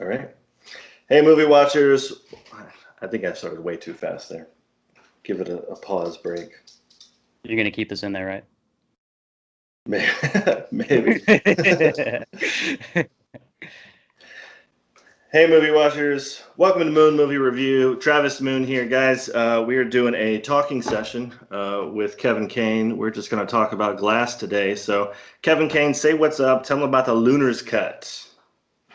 All right. Hey, movie watchers. I think I started way too fast there. Give it a pause break. You're going to keep this in there, right? Maybe. Hey, movie watchers. Welcome to Moon Movie Review. Travis Moon here, guys. We are doing a talking session with Kevin Kaine. We're just going to talk about Glass today. So, Kevin Kaine, say what's up. Tell them about the Lunars Cut.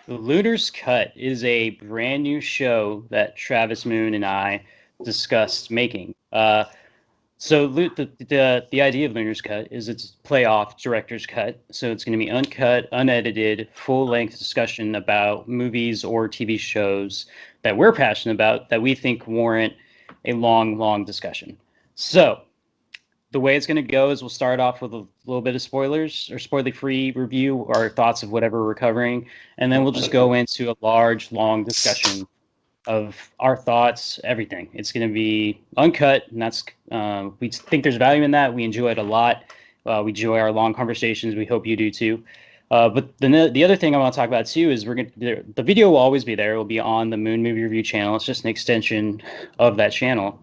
The Lunars Cut is a brand new show that Travis Moon and I discussed making. So the idea of Lunars Cut is it's playoff director's cut. So it's going to be uncut, unedited, full-length discussion about movies or TV shows that we're passionate about that we think warrant a long discussion. So the way it's going to go is we'll start off with a little bit of spoilers or spoiler-free review, our thoughts of whatever we're covering, and then we'll just go into a long discussion of our thoughts, everything. It's going to be uncut, and that's we think there's value in that. We enjoy it a lot. We enjoy our long conversations. We hope you do too. But the other thing I want to talk about too is the video will always be there. It will be on the Moon Movie Review channel. It's just an extension of that channel.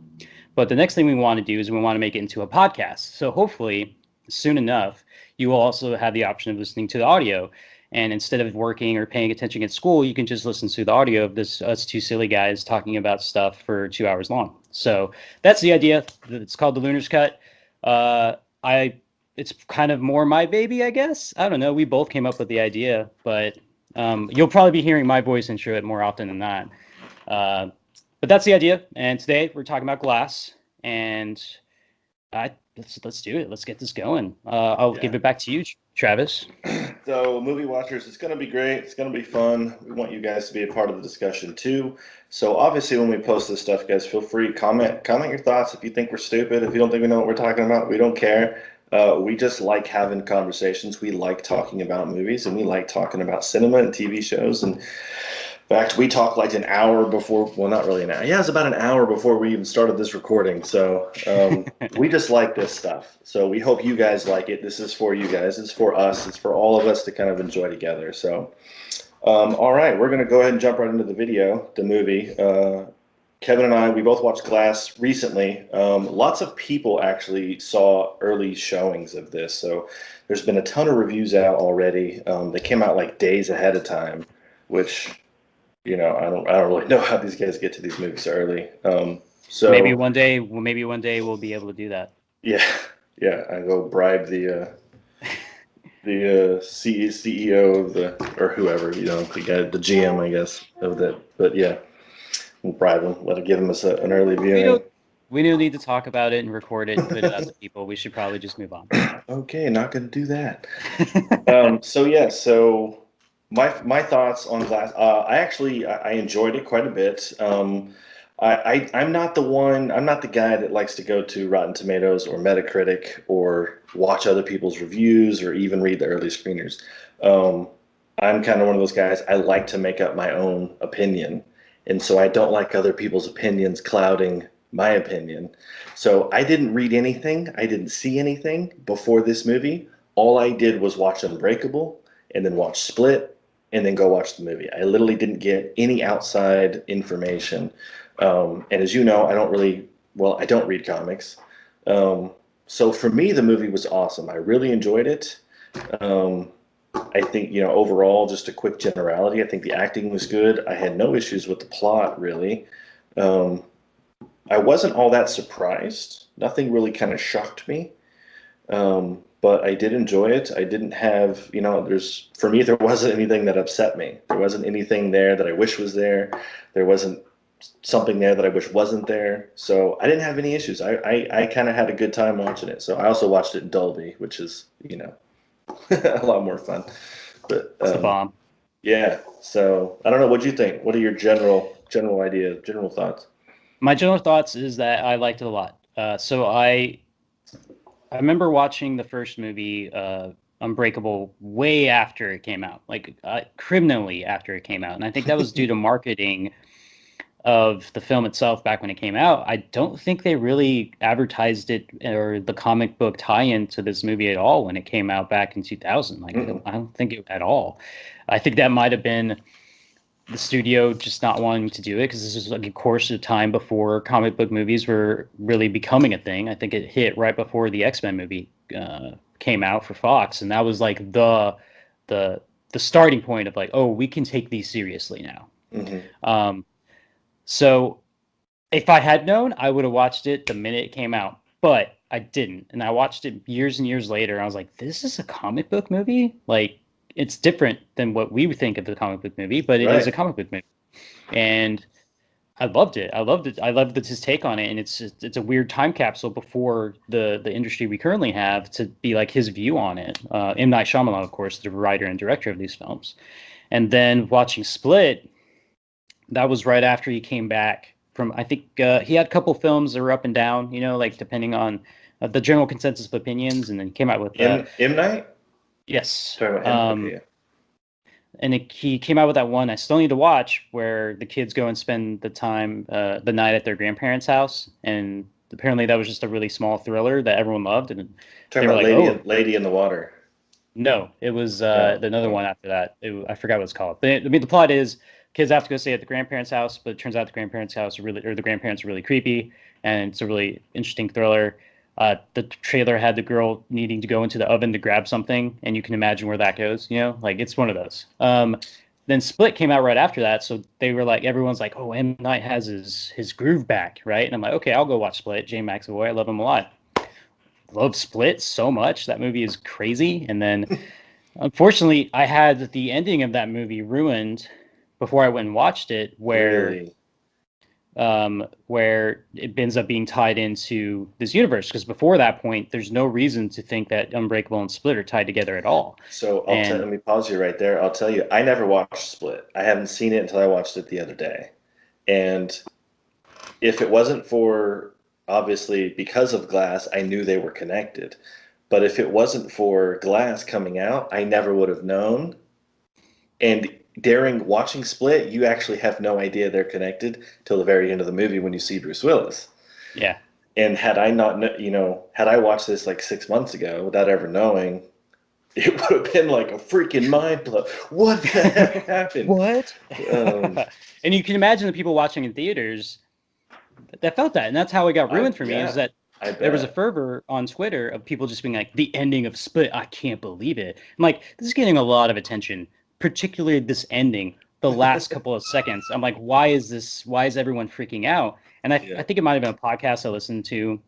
But the next thing we want to do is we want to make it into a podcast. So hopefully, soon enough, you will also have the option of listening to the audio. And instead of working or paying attention at school, you can just listen to the audio of us two silly guys talking about stuff for 2 hours long. So that's the idea. It's called the Lunars Cut. It's kind of more my baby, I guess. I don't know. We both came up with the idea, but you'll probably be hearing my voice intro it more often than not. But that's the idea. And today we're talking about Glass. And let's do it. Let's get this going. I'll give it back to you, Travis. So, movie watchers, it's going to be great. It's going to be fun. We want you guys to be a part of the discussion too. So, obviously, when we post this stuff, guys, feel free to comment your thoughts. If you think we're stupid, if you don't think we know what we're talking about, we don't care. We just like having conversations. We like talking about movies, and we like talking about cinema and TV shows. And in fact, we talked like an hour before. Well, not really an hour. Yeah, it was about an hour before we even started this recording. So we just like this stuff. So we hope you guys like it. This is for you guys. It's for us. It's for all of us to kind of enjoy together. So, all right, we're going to go ahead and jump right into the video, the movie. Kevin and I, we both watched Glass recently. Lots of people actually saw early showings of this. So there's been a ton of reviews out already. They came out like days ahead of time, which... I don't really know how these guys get to these movies so early. So maybe one day we'll be able to do that. Yeah. I go bribe the CEO of or whoever, the guy, the GM, I guess, of that. But yeah, we'll bribe him, give him an early viewing. We don't need to talk about it and record it and put it out to people. We should probably just move on. Okay, not going to do that. So. My thoughts on Glass. I enjoyed it quite a bit. I'm not the guy that likes to go to Rotten Tomatoes or Metacritic or watch other people's reviews or even read the early screeners. I'm kind of one of those guys. I like to make up my own opinion, and so I don't like other people's opinions clouding my opinion. So I didn't read anything. I didn't see anything before this movie. All I did was watch Unbreakable and then watch Split. And then go watch the movie. I literally didn't get any outside information. And as you know, I don't read comics. So for me, the movie was awesome. I really enjoyed it. I think, overall, just a quick generality, I think the acting was good. I had no issues with the plot, really. I wasn't all that surprised. Nothing really kind of shocked me. But I did enjoy it. I didn't have, for me, there wasn't anything that upset me. There wasn't anything there that I wish was there. There wasn't something there that I wish wasn't there. So I didn't have any issues. I kind of had a good time watching it. So I also watched it in Dolby, which is, a lot more fun. But it's a bomb. Yeah. So I don't know. What'd you think? What are your general thoughts? My general thoughts is that I liked it a lot. So I remember watching the first movie, Unbreakable, way after it came out, like criminally after it came out. And I think that was due to marketing of the film itself back when it came out. I don't think they really advertised it or the comic book tie-in to this movie at all when it came out back in 2000. I don't think it at all. I think that might have been the studio just not wanting to do it because this was like a course of time before comic book movies were really becoming a thing. I think it hit right before the X-Men movie came out for Fox, and that was like the starting point of like, oh, we can take these seriously now. Um, so if I had known, I would have watched it the minute it came out, but I didn't, and I watched it years and years later. I was like, this is a comic book movie, like. It's different than what we would think of the comic book movie, but it is a comic book movie, and I loved it. I loved it. I loved his take on it, and it's a weird time capsule before the industry we currently have to be like his view on it. M. Night Shyamalan, of course, the writer and director of these films, and then watching Split, that was right after he came back from. I think he had a couple films that were up and down, like depending on the general consensus of opinions, and then he came out with M Night. Yes. Talking about him? Okay, yeah. And he came out with that one I still need to watch where the kids go and spend the night at their grandparents' house. And apparently that was just a really small thriller that everyone loved. And Talking about like, Lady in the Water. No, it was another one after that. I forgot what it's called. But the plot is kids have to go stay at the grandparents' house, but it turns out the grandparents' house the grandparents are really creepy. And it's a really interesting thriller. The trailer had the girl needing to go into the oven to grab something, and you can imagine where that goes. Like it's one of those. Then Split came out right after that, so they were like, everyone's like, "Oh, M. Night has his groove back, right?" And I'm like, "Okay, I'll go watch Split." J. McAvoy, I love him a lot. Love Split so much. That movie is crazy. And then, unfortunately, I had the ending of that movie ruined before I went and watched it, where. Really? Where it ends up being tied into this universe. Because before that point, there's no reason to think that Unbreakable and Split are tied together at all. So let me pause you right there. I'll tell you, I never watched Split. I haven't seen it until I watched it the other day. And if it wasn't for, obviously, because of Glass, I knew they were connected. But if it wasn't for Glass coming out, I never would have known. And during watching Split, you actually have no idea they're connected till the very end of the movie when you see Bruce Willis. Yeah. And had I not, had I watched this like 6 months ago without ever knowing, it would have been like a freaking mind blow. What the heck happened? What? And you can imagine the people watching in theaters that felt that. And that's how it got ruined for me, is that there was a fervor on Twitter of people just being like, the ending of Split, I can't believe it. I'm like, this is getting a lot of attention. Particularly this ending, the last couple of seconds. I'm like, why is everyone freaking out? And I think it might have been a podcast I listened to.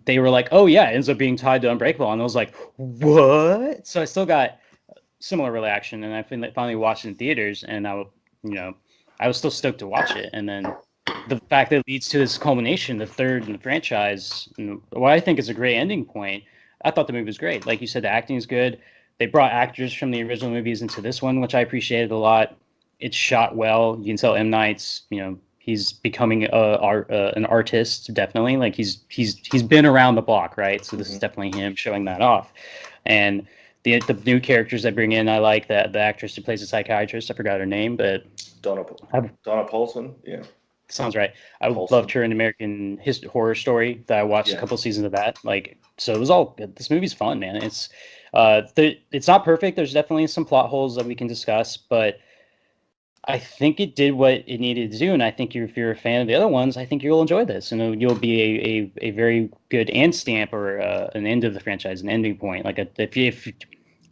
They were like, oh yeah, it ends up being tied to Unbreakable. And I was like, what? So I still got similar reaction. And I finally watched it in theaters, and I was still stoked to watch it. And then the fact that it leads to this culmination, the third in the franchise, what I think is a great ending point. I thought the movie was great. Like you said, the acting is good. They brought actors from the original movies into this one, which I appreciated a lot. It's shot well. You can tell M. Night's, he's becoming an artist, definitely. Like he's been around the block, right? So this is definitely him showing that off. And the new characters that bring in, I like that the actress who plays the psychiatrist. I forgot her name, but Donna Paulson. Yeah, sounds right. I loved her in American Horror Story. That I watched a couple seasons of that. Like, so it was all good. This movie's fun, man. It's not perfect. There's definitely some plot holes that we can discuss, but I think it did what it needed to do. And I think if you're a fan of the other ones, I think you'll enjoy this, and you'll be a very good end stamp or an end of the franchise, an ending point. Like if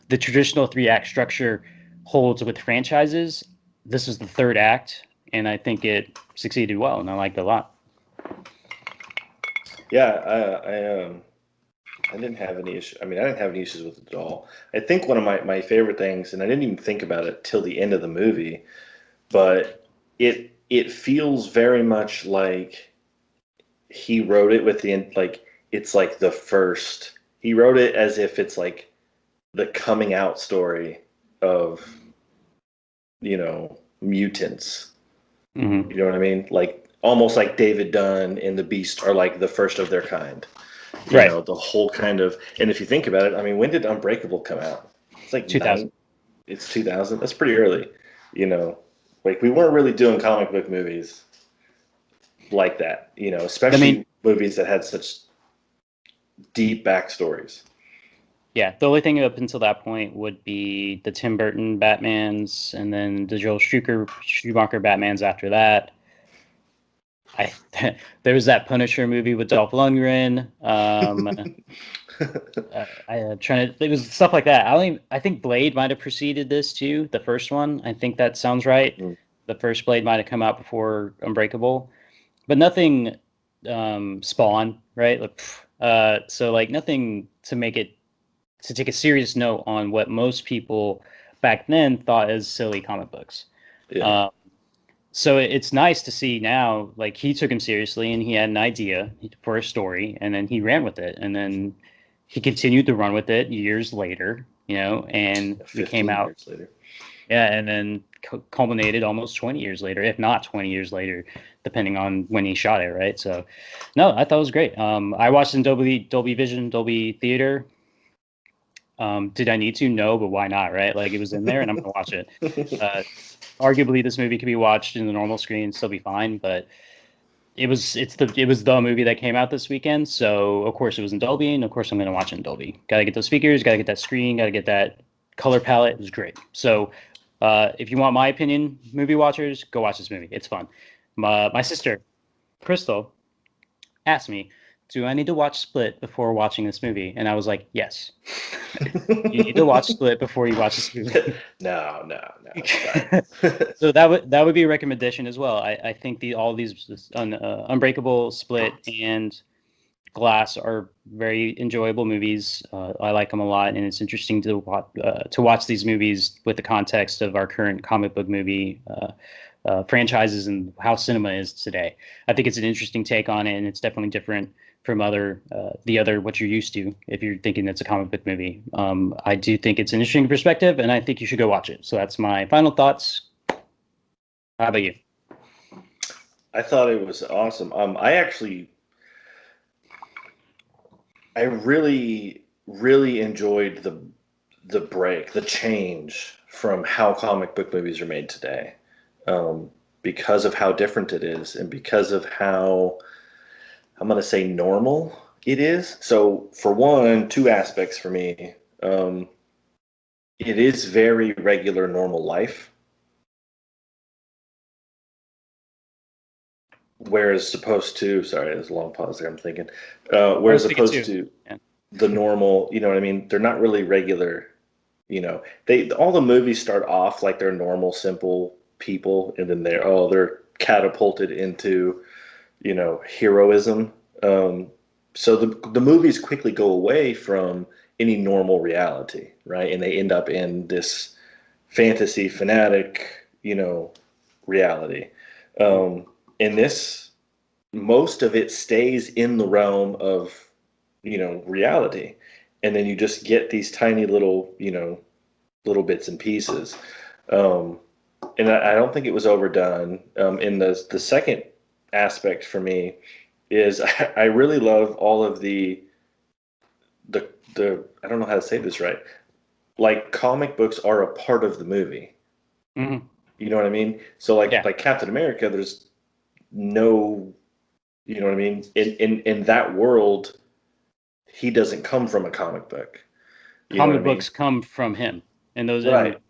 the traditional 3-act structure holds with franchises, this is the third act, and I think it succeeded well, and I liked it a lot. Yeah, I didn't have any issue. I mean, I didn't have any issues with it at all. I think one of my favorite things, and I didn't even think about it till the end of the movie, but it feels very much like he wrote it with it's like the first. He wrote it as if it's like the coming out story of mutants. Mm-hmm. You know what I mean? Like almost like David Dunn and the Beast are like the first of their kind. You know, the whole kind of, and if you think about it, I mean, when did Unbreakable come out? It's like 2000. It's 2000. That's pretty early. Like we weren't really doing comic book movies like that. Especially movies that had such deep backstories. Yeah, the only thing up until that point would be the Tim Burton Batmans, and then the Joel Schumacher Batmans after that. I there was that Punisher movie with Dolph Lundgren. Trying to. It was stuff like that. I think Blade might have preceded this too. The first one. I think that sounds right. Mm. The first Blade might have come out before Unbreakable, but nothing. Spawn, right? Like, so like nothing to make it to take a serious note on what most people back then thought as silly comic books. Yeah. So it's nice to see now, like he took him seriously and he had an idea for a story and then he ran with it. And then he continued to run with it years later, and it came out. Years later. Yeah. And then culminated almost 20 years later, if not 20 years later, depending on when he shot it. Right. So no, I thought it was great. I watched in Dolby Vision, Dolby Theater. Did I need to? No, but why not, right? Like it was in there and I'm going to watch it. Arguably this movie could be watched in the normal screen and still be fine, but it was the movie that came out this weekend. So of course it was in Dolby and of course I'm going to watch it in Dolby. Got to get those speakers, got to get that screen, got to get that color palette. It was great. So if you want my opinion, movie watchers, go watch this movie. It's fun. My sister, Crystal, asked me, do I need to watch Split before watching this movie? And I was like, yes. You need to watch Split before you watch this movie. No. So that would be a recommendation as well. I think all these Unbreakable, Split, and Glass are very enjoyable movies. I like them a lot, and it's interesting to watch these movies with the context of our current comic book movie franchises and how cinema is today. I think it's an interesting take on it, and it's definitely different from what you're used to if you're thinking it's a comic book movie. I do think it's an interesting perspective, and I think you should go watch it. So that's my final thoughts. How about you? I thought it was awesome. I really, really enjoyed the break, the change from how comic book movies are made today, because of how different it is, and because of how, I'm going to say, normal it is. So, for one, two aspects for me. It is very regular, normal life. Whereas supposed to, sorry, there's a long pause there, I'm thinking. Whereas opposed to the normal, you know what I mean? They're not really regular, all the movies start off like they're normal, simple people, and then they're catapulted into, heroism. So the movies quickly go away from any normal reality, right? And they end up in this fantasy fanatic, reality. And this, most of it stays in the realm of, reality. And then you just get these tiny little, little bits and pieces. And I don't think it was overdone. And the second aspect for me is I really love all of the I don't know how to say this right. Like comic books are a part of the movie. Mm-hmm. You know what I mean? So like Captain America, there's no, you know what I mean? In that world, he doesn't come from a comic book. Comic books come from him, and those right.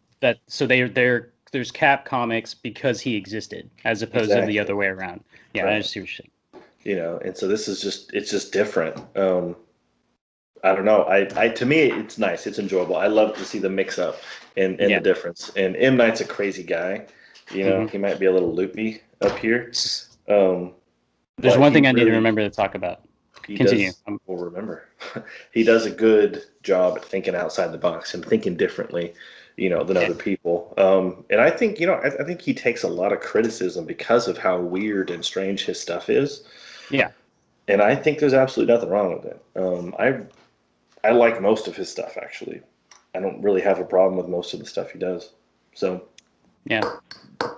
So there's Cap comics because he existed, as opposed to the other way around. Yeah, right. I see what you're saying. And so this is it's just different. I don't know. To me, it's nice. It's enjoyable. I love to see the mix up and the difference. And M. Night's a crazy guy. He might be a little loopy up here. There's one thing I need to remember to talk about. Continue. We'll remember. He does a good job at thinking outside the box and thinking differently, than other people. And I think, I think he takes a lot of criticism because of how weird and strange his stuff is. Yeah. And I think there's absolutely nothing wrong with it. I like most of his stuff, actually. I don't really have a problem with most of the stuff he does. So. Yeah.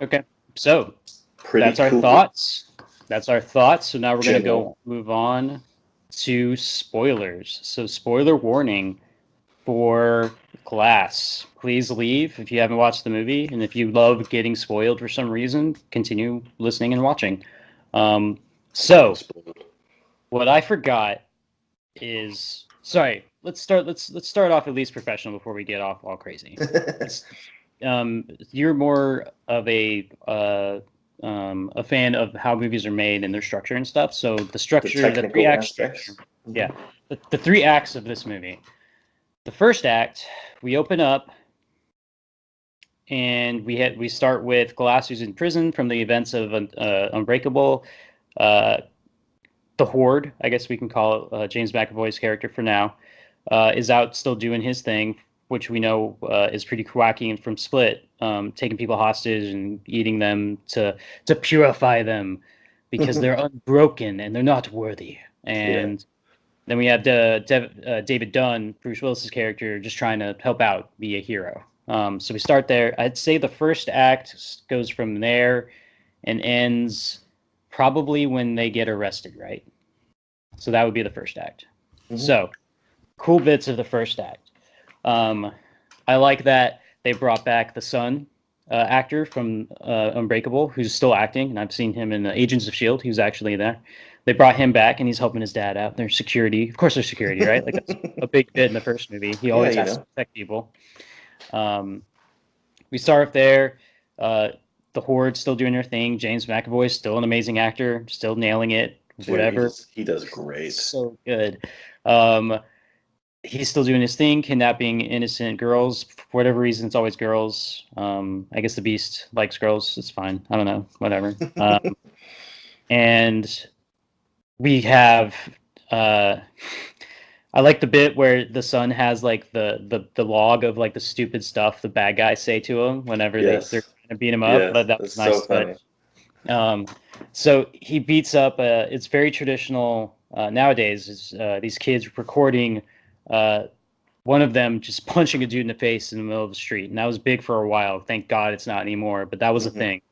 Okay. So that's our thoughts. That's our thoughts. So now we're going to move on to spoilers. So spoiler warning for Glass. Please leave if you haven't watched the movie. And if you love getting spoiled for some reason, continue listening and watching. So what I forgot is, sorry, let's start off at least professional before we get off all crazy. Let's, you're more of a fan of how movies are made and their structure and stuff. So the structure, the three technical act aspects. structure, Mhm. yeah, the three acts of this movie. The first act, we open up and we start with Glass, who's in prison from the events of Unbreakable. Uh, the Horde, I guess we can call it, James McAvoy's character for now, is out still doing his thing, which we know is pretty quacky and from Split, taking people hostage and eating them to purify them because they're unbroken and they're not worthy. Yeah. And then we have David Dunn, Bruce Willis's character, just trying to help out, be a hero. So we start there. I'd say the first act goes from there and ends probably when they get arrested, right? So that would be the first act. Mhm. So cool bits of the first act. I like that they brought back the son actor from Unbreakable, who's still acting, and I've seen him in Agents of Shield. He was actually there. They brought him back, and he's helping his dad out. There's security, of course. There's security, right? Like that's a big bit in the first movie. He Yeah, always you has to know. protect people. Um, we start off there. Uh, the Horde still doing their thing. James McAvoy still an amazing actor, still nailing it. Dude, Whatever, he does great. so good. Um, he's still doing his thing, kidnapping innocent girls. For whatever reason, it's always girls. I guess the Beast likes girls. It's fine. I don't know. Whatever. And we have. Uh, I like the bit where the son has like the log of like the stupid stuff the bad guys say to him whenever they're Yes. trying to beat him up. Yes. But that was That's a nice so touch. funny. So he beats up. It's very traditional nowadays. Is these kids recording one of them just punching a dude in the face in the middle of the street, and that was big for a while. Thank God it's not anymore, but that was a Mhm. thing.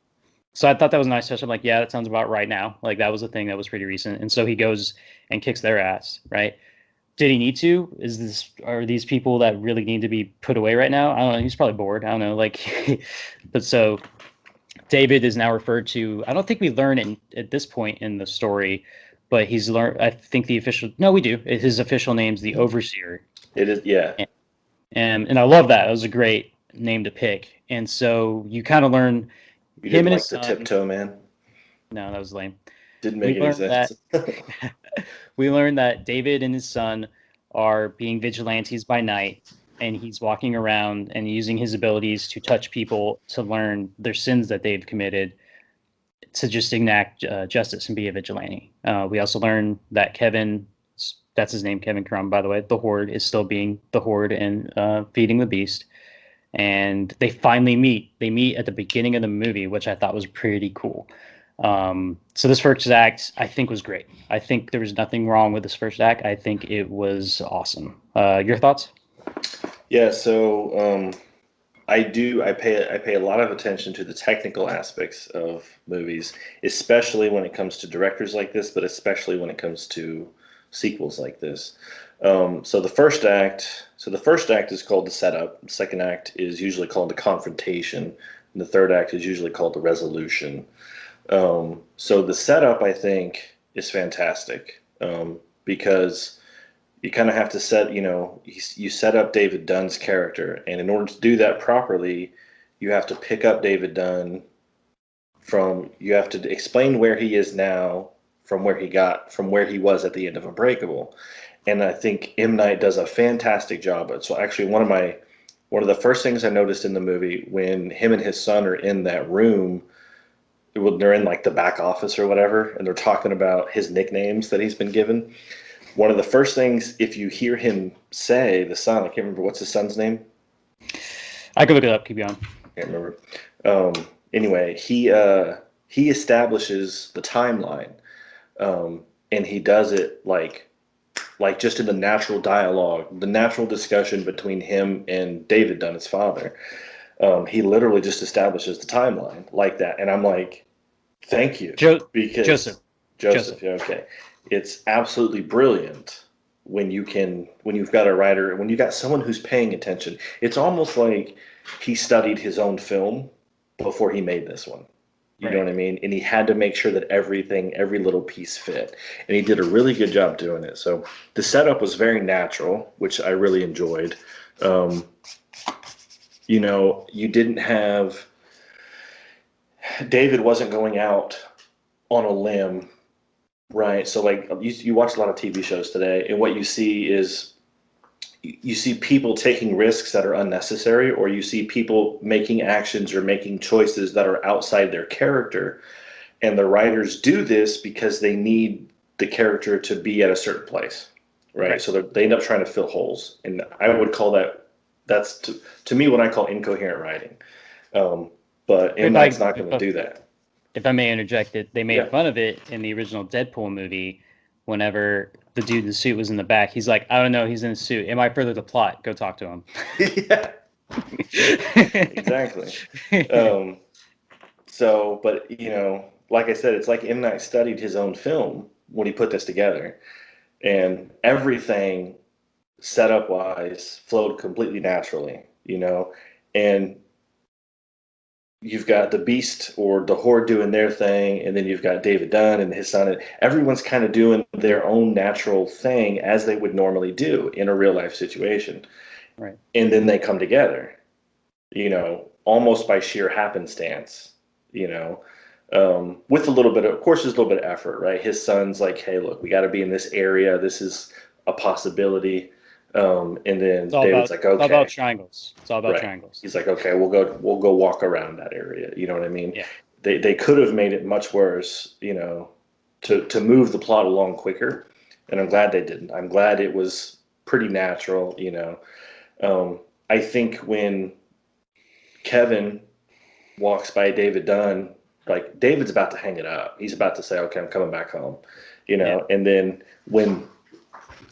So I thought that was a nice touch. I'm like, yeah, that sounds about right now. Like that was a thing that was pretty recent, and so he goes and kicks their ass, right? Did he need to? Are these people that really need to be put away right now? I don't know. He's probably bored. I don't know. Like, but so David is now referred to. I don't think we learn it at this point in the story, but he's learned. I think the official. No, we do. His official name's the Overseer, It is, yeah. and I love that. It was a great name to pick. And so you kind of learn You him didn't and his like the son. tiptoe man. No, that was lame. Didn't We make any learned sense. that we learned that David and his son are being vigilantes by night, and he's walking around and using his abilities to touch people to learn their sins that they've committed to just enact justice and be a vigilante. We also learn that Kevin, that's his name, Kevin Crumb, by the way, the Horde is still being the Horde and feeding the beast. And they finally meet. They meet at the beginning of the movie, which I thought was pretty cool. So this first act, I think, was great. I think there was nothing wrong with this first act. I think it was awesome. Your thoughts? Yeah, so I pay a lot of attention to the technical aspects of movies, especially when it comes to directors like this, but especially when it comes to sequels like this. So the first act is called the setup. The second act is usually called the confrontation, and the third act is usually called the resolution. So the setup, I think, is fantastic because you kind of have to you set up David Dunn's character, and in order to do that properly, you have to pick up David Dunn you have to explain where he is now from where he was at the end of Unbreakable. And I think M. Night does a fantastic job. So actually one of the first things I noticed in the movie when him and his son are in that room, when they're in like the back office or whatever, and they're talking about his nicknames that he's been given. One of the first things, if you hear him say, the son, I can't remember what's his son's name. I can look it up. Keep going. Can't remember. Anyway, he establishes the timeline, and he does it like just in the natural dialogue, the natural discussion between him and David Dunn, his father. He literally just establishes the timeline like that, and I'm like, thank you, because Joseph. Joseph, yeah, okay, it's absolutely brilliant when you've got a writer, when you got someone who's paying attention. It's almost like he studied his own film before he made this one. You know what I mean? And he had to make sure that everything, every little piece fit. And he did a really good job doing it. So the setup was very natural, which I really enjoyed. Um, you didn't have, David wasn't going out on a limb, right? So like you watch a lot of TV shows today, and what you see is you see people taking risks that are unnecessary, or you see people making actions or making choices that are outside their character. And the writers do this because they need the character to be at a certain place, right? So they end up trying to fill holes. And I would call that's to me what I call incoherent writing. But M. Night's not going to do that. If I may interject it, they made fun of it in the original Deadpool movie. Whenever the dude in the suit was in the back, he's like, I don't know, he's in a suit. It might further the plot. Go talk to him. Yeah, exactly. So, but like I said, it's like M. Night studied his own film when he put this together, and everything setup wise flowed completely naturally, and you've got the Beast or the Horde doing their thing, and then you've got David Dunn and his son, and everyone's kind of doing their own natural thing as they would normally do in a real life situation. Right. And then they come together, almost by sheer happenstance, with a little bit of course, there's a little bit of effort, right? His son's like, hey, look, we got to be in this area. This is a possibility. And then David's like, okay. It's all about triangles. It's all about triangles. He's like, okay, we'll go walk around that area. You know what I mean? Yeah. They could have made it much worse, to move the plot along quicker. And I'm glad they didn't. I'm glad it was pretty natural, I think when Kevin walks by David Dunn, like David's about to hang it up. He's about to say, okay, I'm coming back home, and then when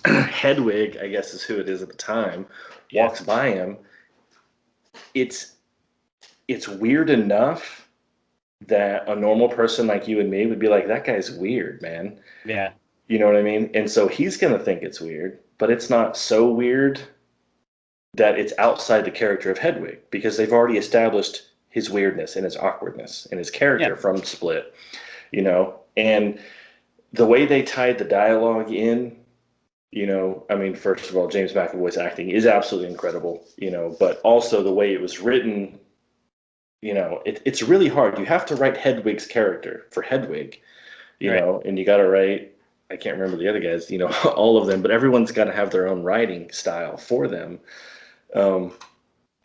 Hedwig, I guess is who it is at the time, walks by him, it's weird enough that a normal person like you and me would be like, that guy's weird, man. Yeah. You know what I mean? And so he's going to think it's weird, but it's not so weird that it's outside the character of Hedwig, because they've already established his weirdness and his awkwardness and his character from Split, and the way they tied the dialogue in, first of all, James McAvoy's acting is absolutely incredible, but also the way it was written, it's really hard. You have to write Hedwig's character for Hedwig, and you got to write, I can't remember the other guys, all of them, but everyone's got to have their own writing style for them.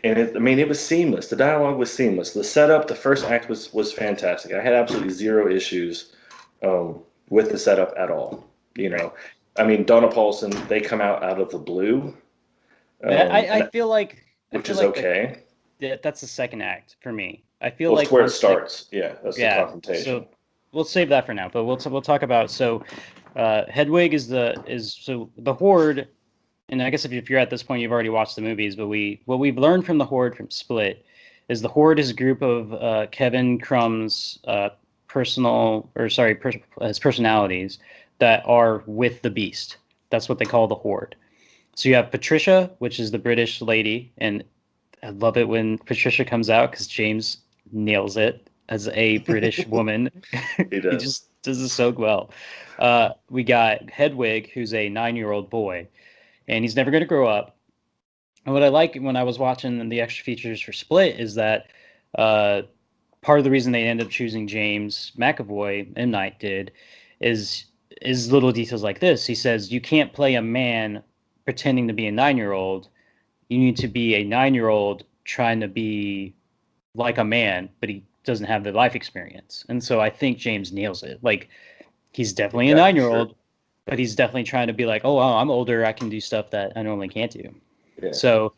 And it was seamless. The dialogue was seamless. The setup, the first act was fantastic. I had absolutely zero issues with the setup at all. Donna Paulson, they come out of the blue. I feel like which is okay. That's the second act for me. I feel like it's where it starts. That's the confrontation. So we'll save that for now. But we'll talk about Hedwig is the Horde. And I guess if you're at this point, you've already watched the movies, but what we've learned from the Horde from Split is the Horde is a group of Kevin Crumb's personalities that are with the Beast. That's what they call the Horde. So you have Patricia, which is the British lady, and I love it when Patricia comes out because James nails it as a British woman. He does. He just does it so well. We got Hedwig, who's a 9-year-old boy. And he's never going to grow up. And what I like when I was watching the extra features for Split is that part of the reason they ended up choosing James McAvoy, M. Night did, is little details like this. He says, you can't play a man pretending to be a 9-year-old. You need to be a 9-year-old trying to be like a man, but he doesn't have the life experience. And so I think James nails it. Like, he's definitely a 9-year-old. Sure. But he's definitely trying to be like, oh, well, I'm older. I can do stuff that I normally can't do. Yeah. So,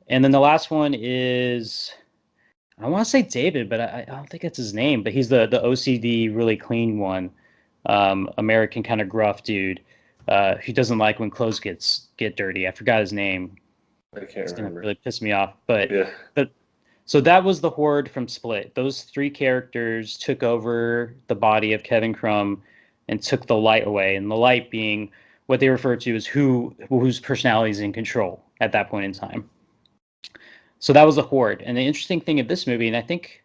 and then the last one is, I want to say David, but I don't think it's his name. But he's the OCD, really clean one, American kind of gruff dude who doesn't like when clothes get dirty. I forgot his name. I can't remember. It's going to really piss me off. But so that was the Horde from Split. Those three characters took over the body of Kevin Crumb and took the light away, and the light being what they refer to as whose personality is in control at that point in time. So that was the Horde. And the interesting thing of this movie, and I think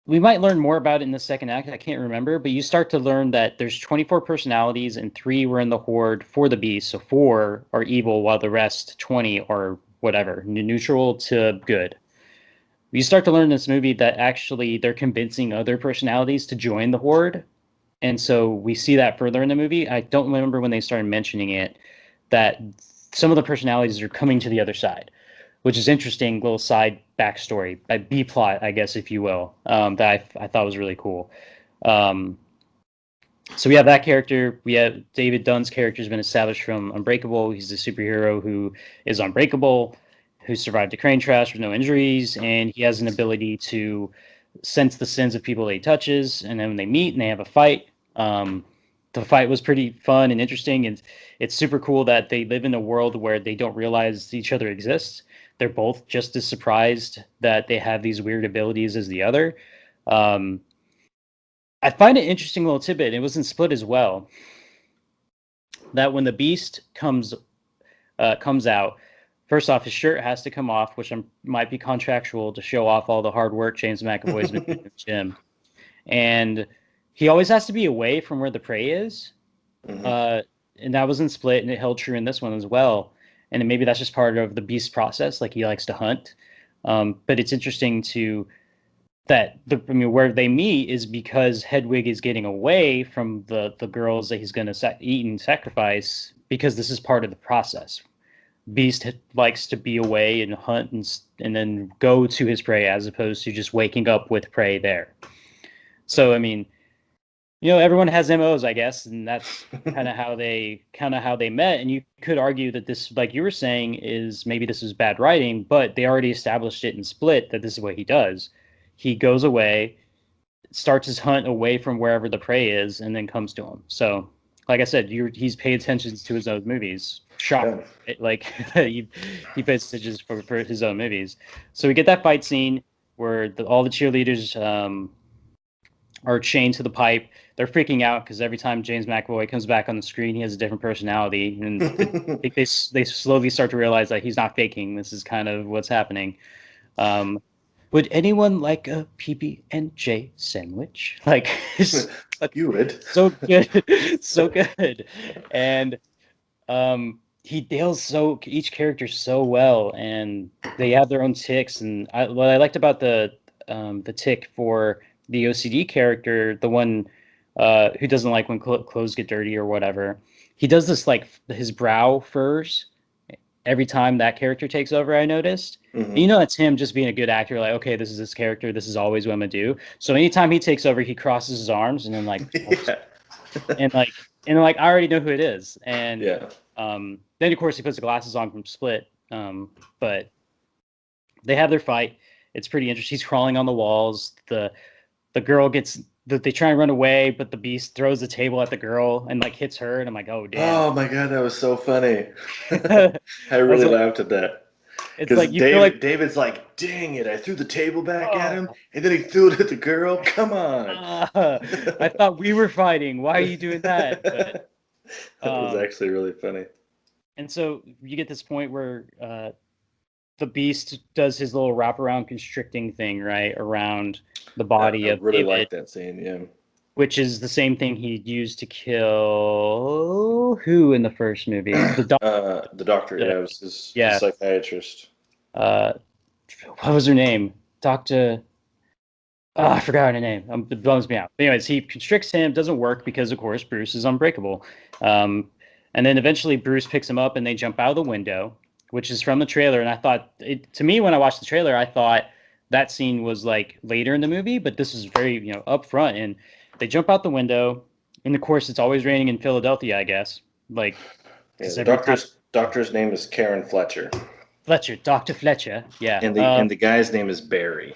we might learn more about it in the second act. I can't remember, but you start to learn that there's 24 personalities and 3 were in the horde for the beast. So 4 are evil, while the rest 20 are whatever, neutral to good. You start to learn in this movie that actually they're convincing other personalities to join the horde. And so we see that further in the movie. I don't remember when they started mentioning it, that some of the personalities are coming to the other side, which is interesting. Little side backstory, B plot, I guess, if you will, that I thought was really cool. So we have that character. We have David Dunn's character has been established from Unbreakable. He's a superhero who is unbreakable, who survived a crane crash with no injuries, and he has an ability to sense the sins of people that he touches. And then when they meet and they have a fight, the fight was pretty fun and interesting. And it's super cool that they live in a world where they don't realize each other exists. They're both just as surprised that they have these weird abilities as the other. I find it interesting little tidbit. It was in Split as well. That when the Beast comes out, first off, his shirt has to come off, which might be contractual to show off all the hard work James McAvoy's been doing in the gym. And he always has to be away from where the prey is. And that was in Split, and it held true in this one as well. And then maybe that's just part of the Beast process, like he likes to hunt. But it's interesting where they meet is because Hedwig is getting away from the girls that he's going to eat and sacrifice, because this is part of the process. Beast likes to be away and hunt and then go to his prey, as opposed to just waking up with prey there. So, I mean, everyone has MOs, I guess, and that's kind of how they met. And you could argue that this, like you were saying, maybe this is bad writing, but they already established it in Split that this is what he does. He goes away, starts his hunt away from wherever the prey is, and then comes to him. So, like I said, he's paid attention to his own movies. Shock, yeah. Like he pays attention for his own movies. So we get that fight scene where all the cheerleaders are chained to the pipe. They're freaking out because every time James McAvoy comes back on the screen, he has a different personality, and they slowly start to realize that he's not faking. This is kind of what's happening. Would anyone like a PB&J sandwich? Like, you would. So good, so good, and he nails each character so well, and they have their own ticks. And what I liked about the tick for the OCD character, the one who doesn't like when clothes get dirty or whatever, he does this like his brow furs every time that character takes over. I noticed. And that's him just being a good actor. Like, okay, this is this character. This is always what I'm gonna do. So anytime he takes over, he crosses his arms and then like, and I already know who it is. And then of course he puts the glasses on from Split. But they have their fight. It's pretty interesting. He's crawling on the walls. The girl they try and run away, but the Beast throws the table at the girl and like hits her, and I'm like, oh damn! Oh my god, that was so funny. I really laughed at that. It's like David's like, dang it! I threw the table back at him, and then he threw it at the girl. Come on! I thought we were fighting. Why are you doing that? But, that was actually really funny. And so you get this point where the Beast does his little wraparound constricting thing right around the body of really David, like that scene, yeah. Which is the same thing he used to kill who in the first movie? The doctor, yeah, it was his psychiatrist. What was her name? Dr. Oh, I forgot her name. It bums me out. But anyways, he constricts him. Doesn't work because, of course, Bruce is unbreakable. And then eventually Bruce picks him up and they jump out of the window, which is from the trailer. And I thought, to me, when I watched the trailer, I thought that scene was like later in the movie, but this is very, up front. And they jump out the window. And of course, it's always raining in Philadelphia, I guess. Like, the doctor's name is Karen Fletcher. Dr. Fletcher, yeah. And the guy's name is Barry.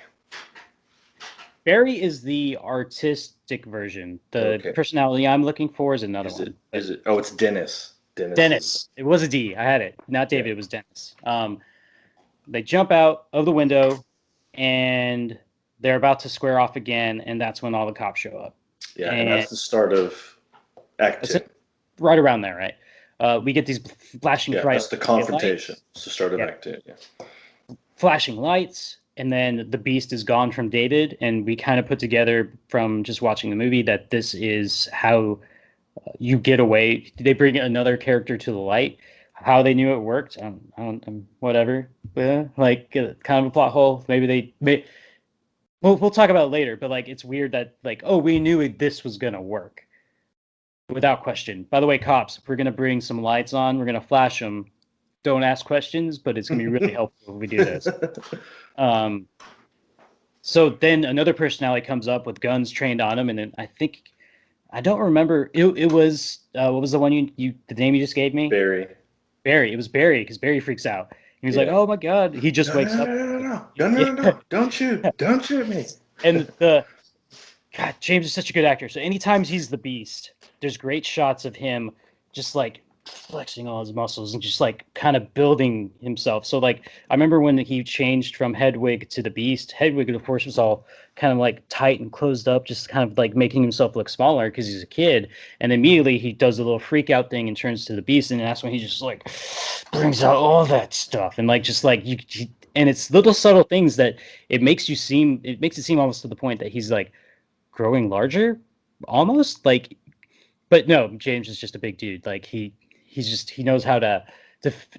Barry is the artistic version. The personality I'm looking for is another one. Is it? Oh, it's Dennis. Dennis. It was a D. I had it. Not David. It was Dennis. They jump out of the window, and they're about to square off again, and that's when all the cops show up. Yeah, and that's the start of Act 2. Right around there, right? We get these flashing lights. That's the confrontation. It's the start of Act 2, yeah. Flashing lights. and then the Beast is gone from David, and we kind of put together from just watching the movie that this is how you get away. They bring another character to the light. How they knew it worked, whatever. Yeah, like kind of a plot hole. Maybe they may. We'll talk about it later, but like it's weird that like, oh, we knew this was gonna work without question. By the way, cops, if we're gonna bring some lights on, we're gonna flash them. Don't ask questions, but it's gonna be really helpful if we do this. So then another personality comes up with guns trained on him, and then I don't remember. It was what was the one the name you just gave me? Barry. Barry. It was Barry because Barry freaks out. And he's like, "Oh my god!" He just wakes up. No! Don't shoot! Don't shoot me! And God, James is such a good actor. So anytime he's the Beast, there's great shots of him just like flexing all his muscles and just like kind of building himself. So like I remember when he changed from Hedwig to the Beast. Hedwig, of course, was all kind of like tight and closed up, just kind of like making himself look smaller because he's a kid. And immediately he does a little freak out thing and turns to the Beast, and that's when he just like brings out all that stuff and like just like and it's little subtle things that it makes it seem almost to the point that he's like growing larger, almost like. But no, James is just a big dude. Like he knows how to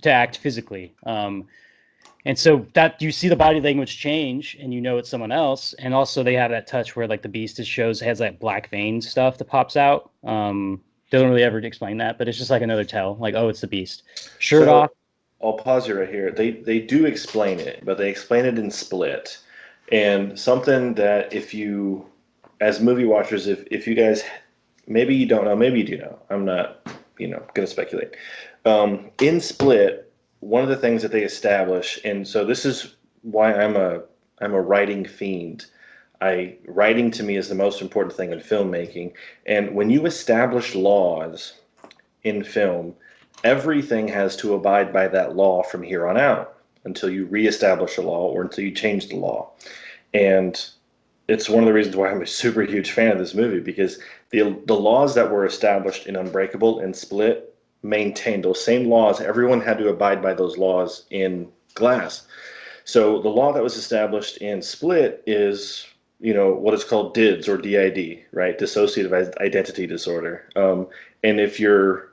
act physically. And so that you see the body language change, and you know it's someone else. And also they have that touch where like the Beast has that black vein stuff that pops out. Don't really ever explain that, but it's just like another tell. Like, oh, it's the Beast. Shirt off. I'll pause you right here. They do explain it, but they explain it in Split, and something that if you, as movie watchers, if you guys, maybe you don't know, maybe you do know. I'm not, going to speculate. In Split, one of the things that they establish, and so this is why I'm a writing fiend. Writing to me is the most important thing in filmmaking. And when you establish laws in film, everything has to abide by that law from here on out until you reestablish a law or until you change the law. And it's one of the reasons why I'm a super huge fan of this movie, because the laws that were established in Unbreakable and Split maintained those same laws. Everyone had to abide by those laws in Glass. So the law that was established in Split is, what is called DIDS or DID, right? Dissociative identity disorder. And if you're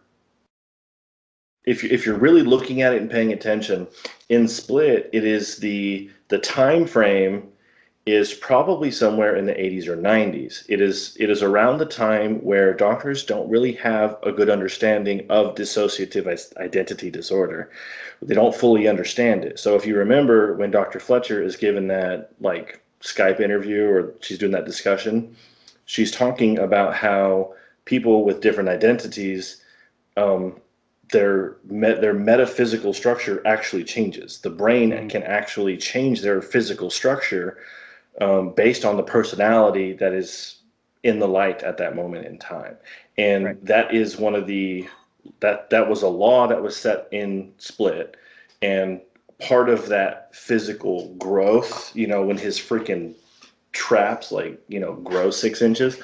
really looking at it and paying attention, in Split, it is the time frame is probably somewhere in the 80s or 90s. It is around the time where doctors don't really have a good understanding of dissociative identity disorder. They don't fully understand it. So if you remember when Dr. Fletcher is given that like Skype interview, or she's doing that discussion, she's talking about how people with different identities, their metaphysical structure actually changes. The brain can actually change their physical structure based on the personality that is in the light at that moment in time. And that is one of that was a law that was set in Split. And part of that physical growth, when his freaking traps grow 6 inches,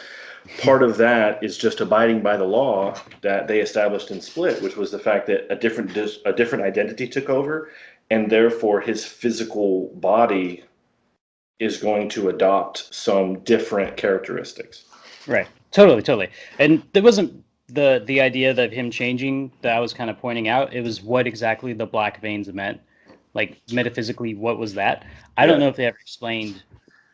part of that is just abiding by the law that they established in Split, which was the fact that a different identity took over, and therefore his physical body is going to adopt some different characteristics. Right. Totally. And there wasn't the idea that him changing that I was kind of pointing out. It was what exactly the black veins meant. Like metaphysically, what was that? I don't know if they ever explained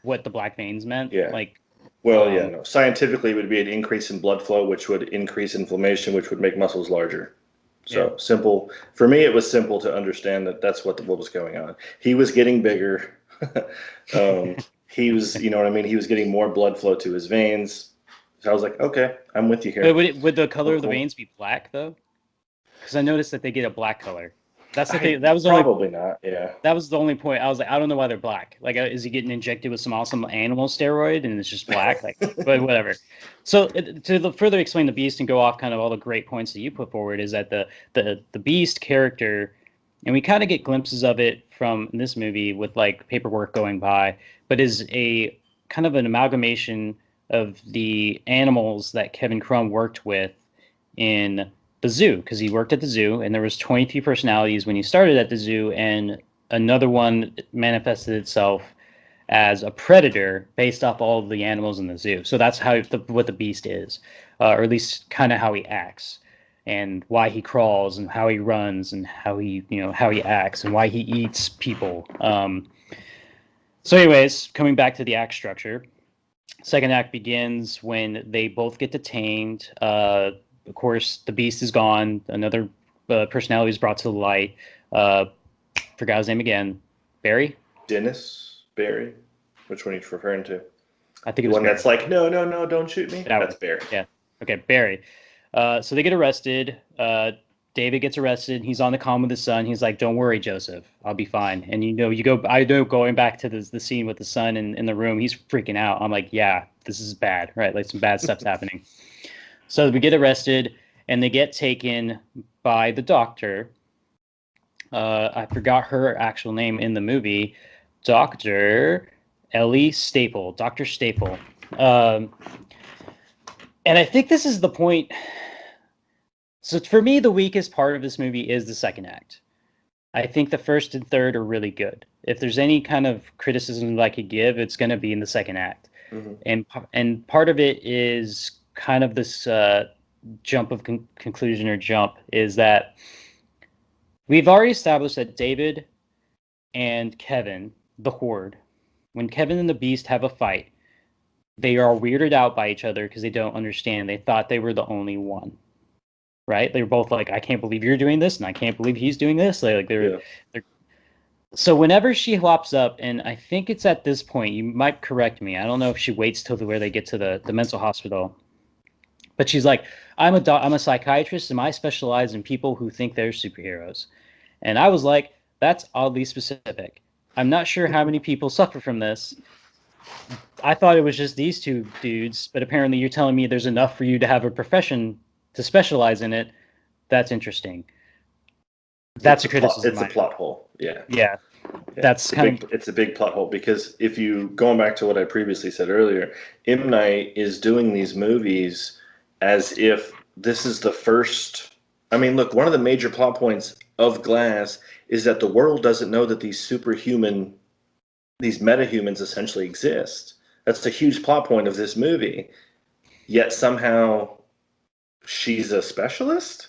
what the black veins meant. Yeah. Like, no. Scientifically, it would be an increase in blood flow, which would increase inflammation, which would make muscles larger. So simple. For me, it was simple to understand that that's what was going on. He was getting bigger. He was, he was getting more blood flow to his veins. So I was like, okay, I'm with you here. But would the color of the veins be black though? Because I noticed that they get a black color. That's the thing. That was probably not. Yeah. That was the only point. I was like, I don't know why they're black. Like, is he getting injected with some awesome animal steroid and it's just black? Like, but whatever. So to further explain the Beast and go off kind of all the great points that you put forward is that the Beast character, and we kind of get glimpses of it from this movie with like paperwork going by, but is a kind of an amalgamation of the animals that Kevin Crumb worked with in the zoo, because he worked at the zoo, and there was 23 personalities when he started at the zoo, and another one manifested itself as a predator based off all of the animals in the zoo. So that's how what the beast is, or at least kind of how he acts, and why he crawls, and how he runs, and how he acts, and why he eats people. So, anyways, coming back to the act structure, second act begins when they both get detained. Of course, the beast is gone. Another personality is brought to the light. Forgot his name again. Barry? Dennis Barry. Which one are you referring to? I think it The was one Barry. that's like, no, no, no, don't shoot me. That That's one. Barry. Yeah. Okay, Barry. So they get arrested. David gets arrested. He's on the comm with his son. He's like, "Don't worry, Joseph. I'll be fine." And I know going back to the scene with the son in the room, he's freaking out. I'm like, "Yeah, this is bad, right? Like some bad stuff's happening." So we get arrested, and they get taken by the doctor. I forgot her actual name in the movie, Dr. Ellie Staple, Dr. Staple. And I think this is the point. So for me, the weakest part of this movie is the second act. I think the first and third are really good. If there's any kind of criticism that I could give, it's going to be in the second act. Mm-hmm. And part of it is kind of this jump of conclusion or jump is that we've already established that David and Kevin, the Horde, when Kevin and the Beast have a fight, they are weirded out by each other because they don't understand. They thought they were the only one, right? They were both like, "I can't believe you're doing this, and I can't believe he's doing this." They're. So whenever she hops up, and I think it's at this point, you might correct me. I don't know if she waits till where they get to the mental hospital, but she's like, I'm a psychiatrist, and I specialize in people who think they're superheroes. And I was like, that's oddly specific. I'm not sure how many people suffer from this. I thought it was just these two dudes, but apparently you're telling me there's enough for you to have a profession to specialize in it. That's interesting. That's a criticism. It's a plot hole. Yeah. Yeah. That's it's a big plot hole because if you going back to what I previously said earlier, M. Night is doing these movies as if this is the first. I mean, look, one of the major plot points of Glass is that the world doesn't know that these metahumans essentially exist. That's a huge plot point of this movie. Yet somehow she's a specialist.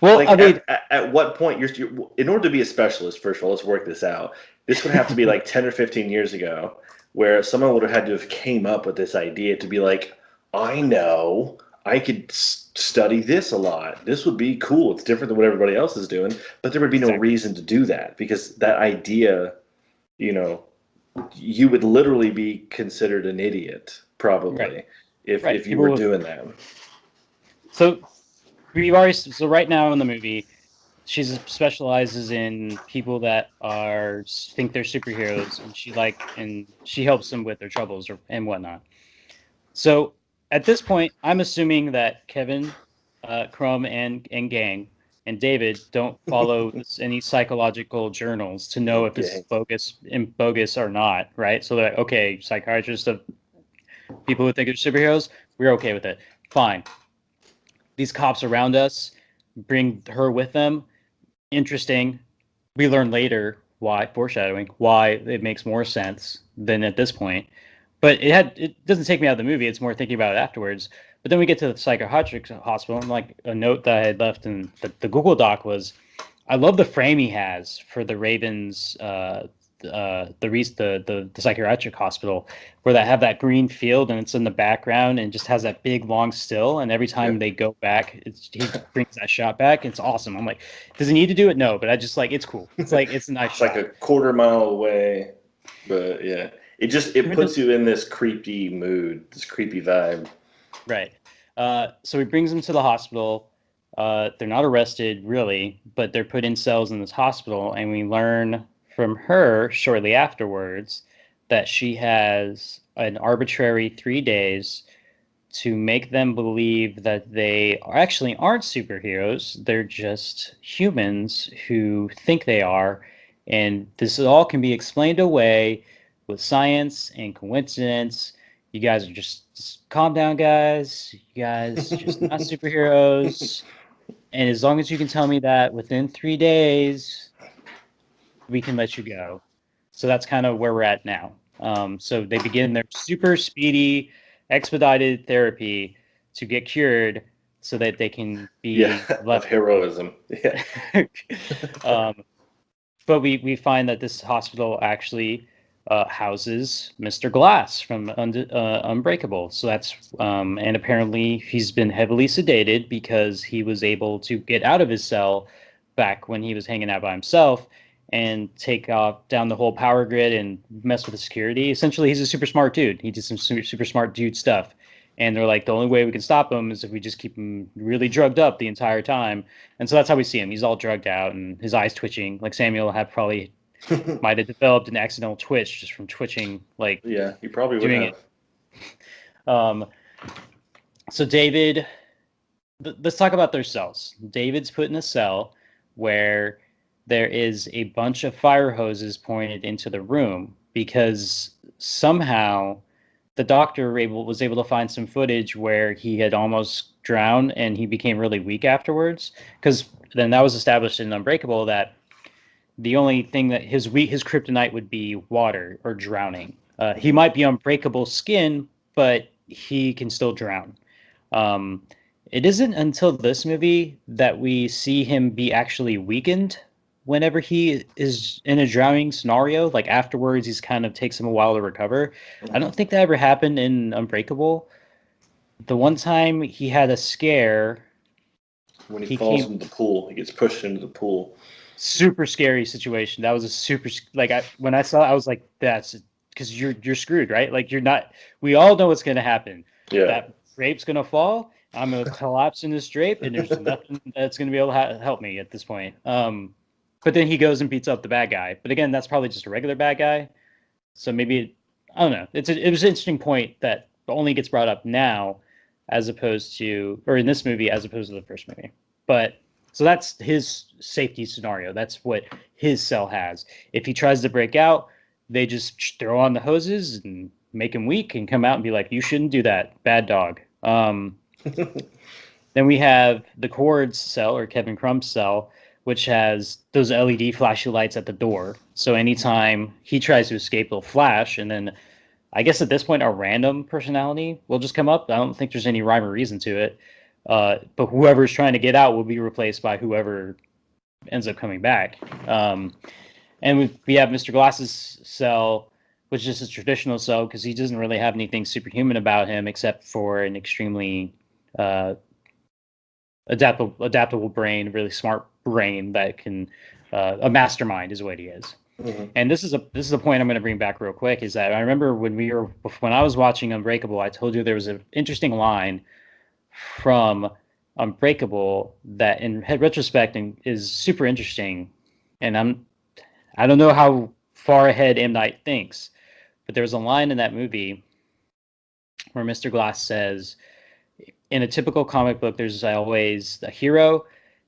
Well, like, I mean, at what point you're in order to be a specialist? First of all, let's work this out. This would have to be like 10 or 15 years ago, where someone would have had to have came up with this idea to be like, I know, I could study this a lot. This would be cool. It's different than what everybody else is doing, but there would be no reason to do that because that idea, you would literally be considered an idiot probably if you were doing that. So right now in the movie, she specializes in people that think they're superheroes, and she helps them with their troubles and whatnot. So at this point, I'm assuming that Kevin, Crumb, and gang and David don't follow any psychological journals to know if it's bogus or not, right? So that okay, psychiatrists of people who think they're superheroes, we're okay with it. Fine. These cops around us bring her with them. Interesting. We learn later why it makes more sense than at this point. But it doesn't take me out of the movie. It's more thinking about it afterwards. But then we get to the psychiatric hospital, and like a note that I had left in the Google Doc was, I love the frame he has for the Ravens, the psychiatric hospital, where they have that green field and it's in the background and just has that big long still. And every time they go back, he brings that shot back. It's awesome. I'm like, does he need to do it? No, but I just like it's cool. It's like it's a nice. It's shot. Like a quarter mile away, but yeah. It puts you in this creepy mood, this creepy vibe. Right. So he brings them to the hospital. They're not arrested, really, but they're put in cells in this hospital. And we learn from her shortly afterwards that she has an arbitrary 3 days to make them believe that they actually aren't superheroes. They're just humans who think they are. And this all can be explained away with science and coincidence. You guys are just calm down, guys. You guys just not superheroes. And as long as you can tell me that within 3 days, we can let you go. So that's kind of where we're at now. So they begin their super speedy, expedited therapy to get cured so that they can Yeah, be of left. heroism. Yeah. um, but we find that this hospital actually houses Mr. Glass from Unbreakable. So that's and apparently he's been heavily sedated because he was able to get out of his cell back when he was hanging out by himself and take off down the whole power grid and mess with the security. Essentially, he's a super smart dude. He did some super smart dude stuff. And they're like, the only way we can stop him is if we just keep him really drugged up the entire time. And so that's how we see him. He's all drugged out and his eyes twitching. Like Samuel had probably might have developed an accidental twitch just from twitching, like Yeah, you probably would doing have. it. So David, let's talk about their cells. David's put in a cell where there is a bunch of fire hoses pointed into the room because somehow the doctor was able to find some footage where he had almost drowned and he became really weak afterwards. Because then that was established in Unbreakable that the only thing that his kryptonite would be water or drowning. He might be unbreakable skin, but he can still drown. Um, it isn't until this movie that we see him be actually weakened whenever he is in a drowning scenario. Like afterwards, he's kind of takes him a while to recover. I don't think that ever happened in Unbreakable. The one time he had a scare, When he he falls came into the pool, he gets pushed into the pool. super scary situation. That was a super like when I saw it, I was like, that's because you're screwed, right? Like you're not. We all know what's gonna happen. Yeah. That drape's gonna fall. I'm gonna collapse in this drape, and there's nothing that's gonna be able to help me at this point. But then he goes and beats up the bad guy. But again, that's probably just a regular bad guy. So maybe I don't know. It was an interesting point that only gets brought up now, as opposed to or in this movie as opposed to the first movie. But so that's his safety scenario. That's what his cell has. If he tries to break out, they just throw on the hoses and make him weak and come out and be like, "You shouldn't do that, bad dog." Then we have the Cord's cell or Kevin Crumb's cell, which has those LED flashy lights at the door. So anytime he tries to escape, they'll flash, and then I guess at this point, a random personality will just come up. I don't think there's any rhyme or reason to it. But whoever's trying to get out will be replaced by whoever ends up coming back. And we have Mr. Glass's cell, which is a traditional cell because he doesn't really have anything superhuman about him except for an extremely adaptable brain, really smart brain that can a mastermind is what he is. Mm-hmm. And this is a point I'm going to bring back real quick. Is that I remember when I was watching Unbreakable, I told you there was an interesting line from Unbreakable that in retrospect is super interesting. And I don't know how far ahead M. Night thinks, but there was a line in that movie where Mr. Glass says, in a typical comic book, there's always a hero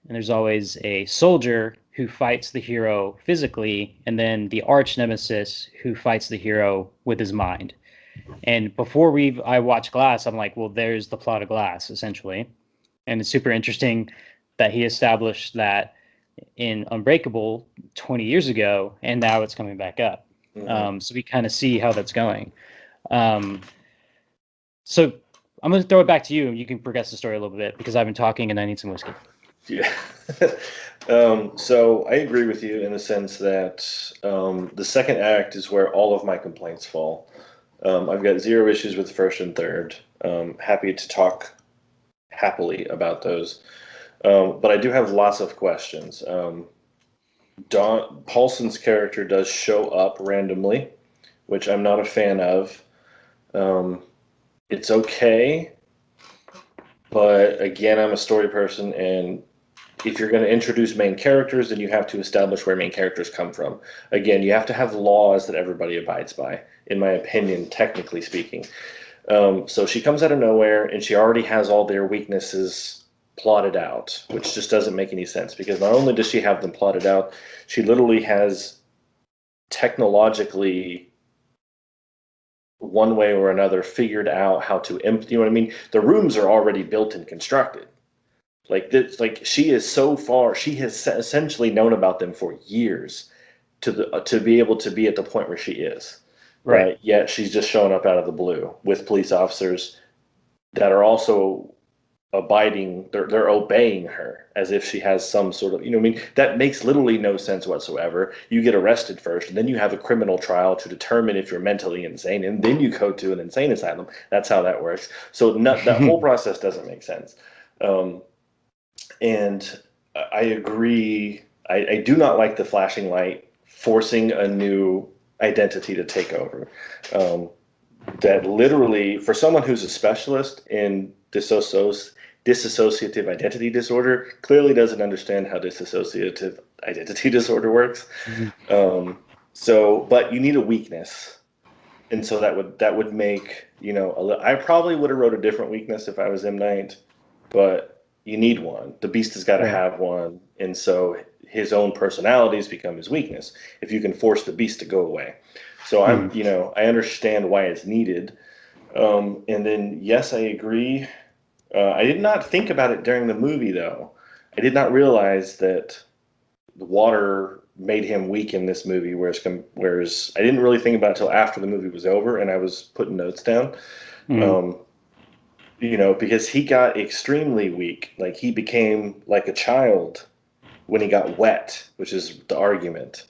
and there's always a soldier who fights the hero physically, and then the arch nemesis who fights the hero with his mind. And before I watched Glass, I'm like, well, there's the plot of Glass, essentially. And it's super interesting that he established that in Unbreakable 20 years ago, and now it's coming back up. Mm-hmm. So we kind of see how that's going. So I'm going to throw it back to you. You can progress the story a little bit because I've been talking and I need some whiskey. Yeah. So I agree with you in the sense that the second act is where all of my complaints fall. I've got zero issues with the first and third. Happy to talk happily about those. But I do have lots of questions. Paulson's character does show up randomly, which I'm not a fan of. It's okay, but again, I'm a story person, and if you're going to introduce main characters, then you have to establish where main characters come from. Again, you have to have laws that everybody abides by, in my opinion, technically speaking. So she comes out of nowhere, and she already has all their weaknesses plotted out, which just doesn't make any sense, because not only does she have them plotted out, she literally has technologically one way or another figured out how to you know what I mean? The rooms are already built and constructed. Like this, like she is so far, she has essentially known about them for years to be able to be at the point where she is. Right. Yet she's just showing up out of the blue with police officers that are also abiding, they're obeying her as if she has some sort of, I mean, that makes literally no sense whatsoever. You get arrested first, and then you have a criminal trial to determine if you're mentally insane, and then you go to an insane asylum. That's how that works. So that whole process doesn't make sense. And I agree. I do not like the flashing light forcing a new identity to take over. That literally, for someone who's a specialist in dissociative identity disorder, clearly doesn't understand how dissociative identity disorder works. But you need a weakness, and so that would make, I probably would have wrote a different weakness if I was M. Night, but you need one. The Beast has got to have one, and so his own personalities become his weakness if you can force the Beast to go away. So I understand why it's needed. And then, yes, I agree. I did not think about it during the movie, though. I did not realize that the water made him weak in this movie, whereas I didn't really think about it until after the movie was over and I was putting notes down. Because he got extremely weak. Like, he became like a child when he got wet, which is the argument,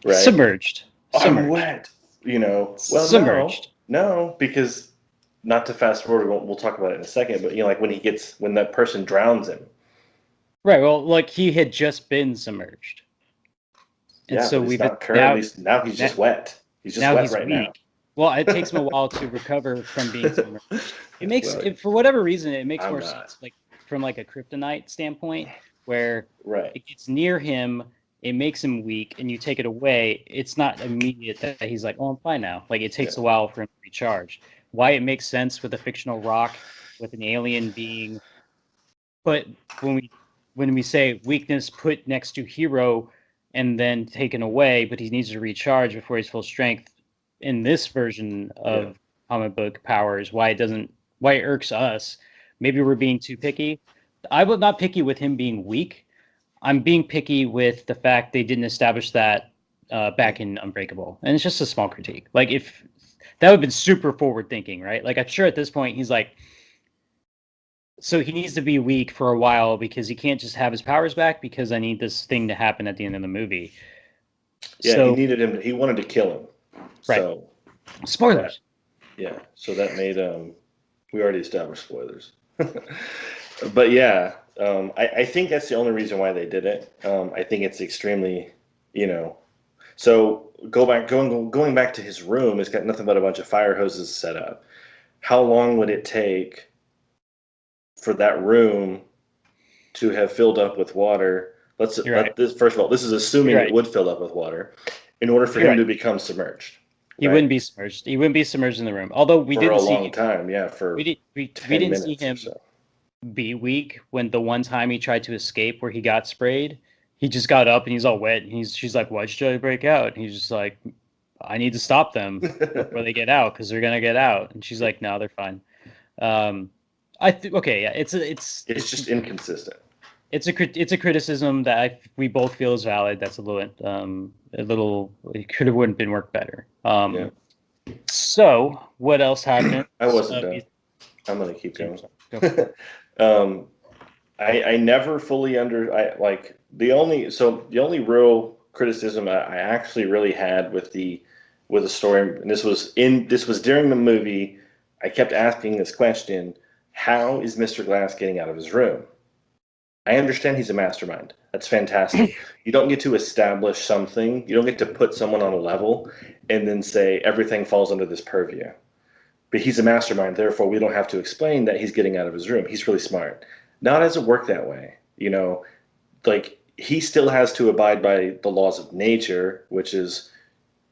right? Submerged. I'm wet, Well, submerged. No, because, not to fast forward, we'll talk about it in a second, but like when that person drowns him. Right. Well, like, he had just been submerged. And yeah, so but he's not currently. Now he's just wet. He's just wet right now. Well, it takes him a while to recover from being submerged. For whatever reason, it makes more sense, like from like a kryptonite standpoint, where it gets near him, it makes him weak, and you take it away. It's not immediate that he's like, "Oh, I'm fine now." Like, it takes a while for him to recharge. Why it makes sense with a fictional rock, with an alien being, but when we say weakness put next to hero and then taken away, but he needs to recharge before he's full strength. In this version of comic book powers, why it irks us. Maybe we're being too picky. I would not picky with him being weak. I'm being picky with the fact they didn't establish that back in Unbreakable. And it's just a small critique. Like, if that would have been super forward thinking, right? Like, I'm sure at this point he's like, so he needs to be weak for a while because he can't just have his powers back because I need this thing to happen at the end of the movie. Yeah, so, he needed him. He wanted to kill him. Right. So, spoilers. So that made we already established spoilers. But yeah, I think that's the only reason why they did it. I think it's extremely, So going back to his room, it's got nothing but a bunch of fire hoses set up. How long would it take for that room to have filled up with water? First of all, this is assuming it would fill up with water in order for him to become submerged. He wouldn't be submerged. He wouldn't be submerged in the room. Although we didn't see for a long time. Yeah, for we didn't see him be weak when the one time he tried to escape where he got sprayed. He just got up and he's all wet. And she's like, "Why'd you try to break out?" And he's just like, "I need to stop them before they get out because they're gonna get out." And she's like, "No, they're fine." It's just inconsistent. It's a criticism that we both feel is valid. That's a little it could have wouldn't been worked better. So what else happened? I wasn't done. I'm gonna keep going. I never fully the only real criticism I actually really had with the story, and this was during the movie. I kept asking this question: how is Mr. Glass getting out of his room? I understand he's a mastermind. That's fantastic. You don't get to establish something. You don't get to put someone on a level and then say everything falls under this purview. But he's a mastermind, therefore we don't have to explain that he's getting out of his room. He's really smart. Now, it doesn't work that way. Like, he still has to abide by the laws of nature, which is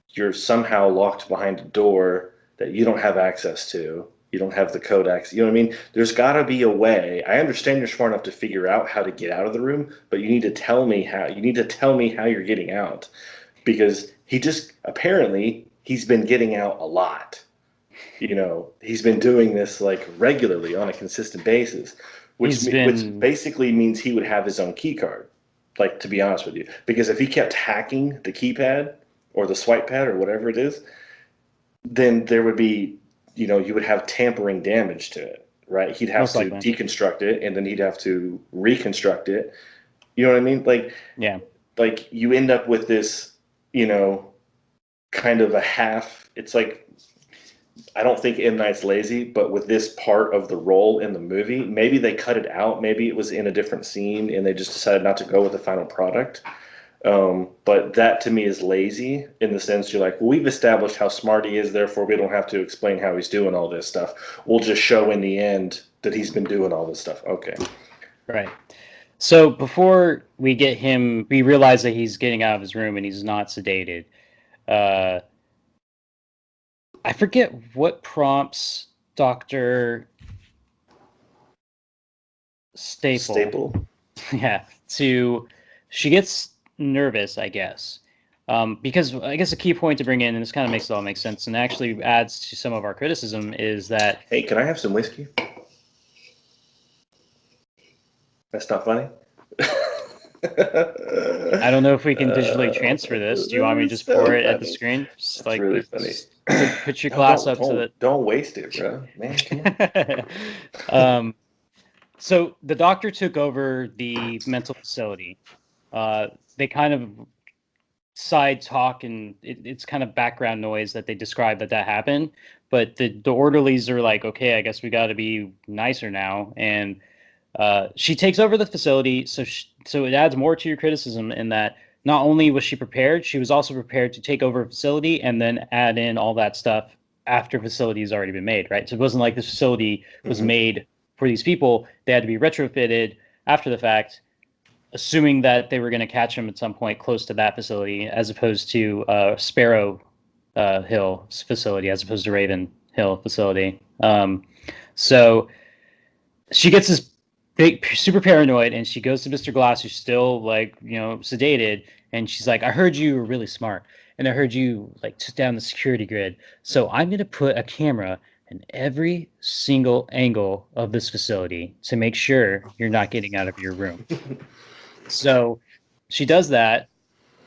you're somehow locked behind a door that you don't have access to. You don't have the codex. You know what I mean? There's got to be a way. I understand you're smart enough to figure out how to get out of the room, but you need to tell me how. You need to tell me how you're getting out, because apparently he's been getting out a lot. He's been doing this like regularly on a consistent basis, which basically means he would have his own key card. Like, to be honest with you, because if he kept hacking the keypad, or the swipe pad or whatever it is, then there would be, you would have tampering damage to it, right? He'd have Most to likely. deconstruct it, and then he'd have to reconstruct it. You know what I mean? Yeah. Like you end up with this, kind of a half. It's like, I don't think M. Night's lazy, but with this part of the role in the movie, maybe they cut it out. Maybe it was in a different scene and they just decided not to go with the final product. But that to me is lazy in the sense you're like, well, we've established how smart he is, therefore we don't have to explain how he's doing all this stuff. We'll just show in the end that he's been doing all this stuff. Okay. Right. So before we get him, we realize that he's getting out of his room and he's not sedated. Uh, I forget what prompts Dr. Staple. Yeah. She gets nervous, I guess. Because I guess a key point to bring in, and this kind of makes it all make sense and actually adds to some of our criticism, is that. Hey, can I have some whiskey? That's not funny. I don't know if we can digitally transfer this. Do you want me to just pour it at the screen? Just That's really funny. Put your glass up so that. Don't waste it, bro. Man, come on. So the doctor took over the mental facility. They kind of side talk, and it's kind of background noise that they describe that happened. But the orderlies are like, okay, I guess we got to be nicer now, and she takes over the facility. So it adds more to your criticism in that not only was she prepared, she was also prepared to take over a facility and then add in all that stuff after facility has already been made, right? So it wasn't like this facility was made for these people. They had to be retrofitted after the fact, assuming that they were going to catch them at some point close to that facility, as opposed to Sparrow Hill facility, as opposed to Raven Hill facility. So she gets this super paranoid, and she goes to Mr. Glass, who's still sedated, and she's like, I heard you were really smart, and I heard you took down the security grid, so I'm going to put a camera in every single angle of this facility to make sure you're not getting out of your room. So she does that.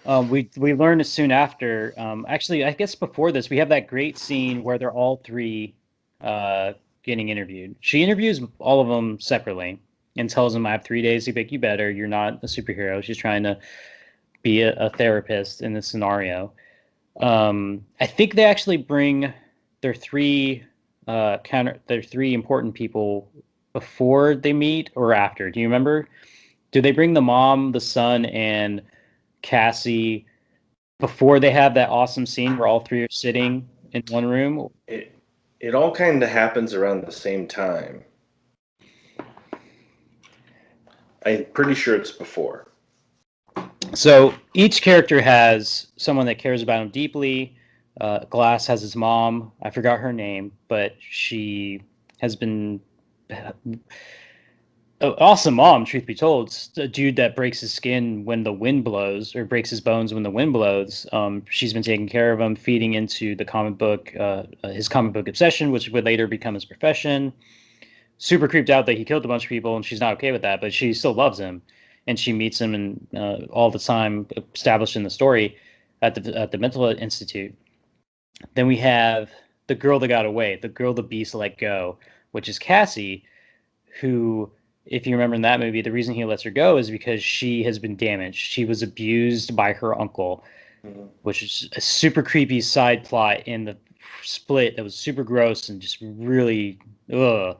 We learn as soon after. Actually, I guess before this, we have that great scene where they're all three getting interviewed. She interviews all of them separately and tells them, I have 3 days to make you better. You're not a superhero. She's trying to be a therapist in this scenario. I think they actually bring their three important people before they meet or after. Do you remember? Do they bring the mom, the son, and Cassie before they have that awesome scene where all three are sitting in one room? It all kind of happens around the same time. I'm pretty sure it's before. So each character has someone that cares about him deeply. Glass has his mom. I forgot her name, but she has been an awesome mom, truth be told. It's a dude that breaks his skin when the wind blows, or breaks his bones when the wind blows. She's been taking care of him, feeding into the comic book, his comic book obsession, which would later become his profession. Super creeped out that he killed a bunch of people, and she's not okay with that, but she still loves him, and she meets him and all the time established in the story at the mental institute. Then we have the girl that got away, the girl the beast let go, which is Cassie, who, if you remember in that movie, the reason he lets her go is because she has been damaged. She was abused by her uncle, which is a super creepy side plot in the Split that was super gross and just really and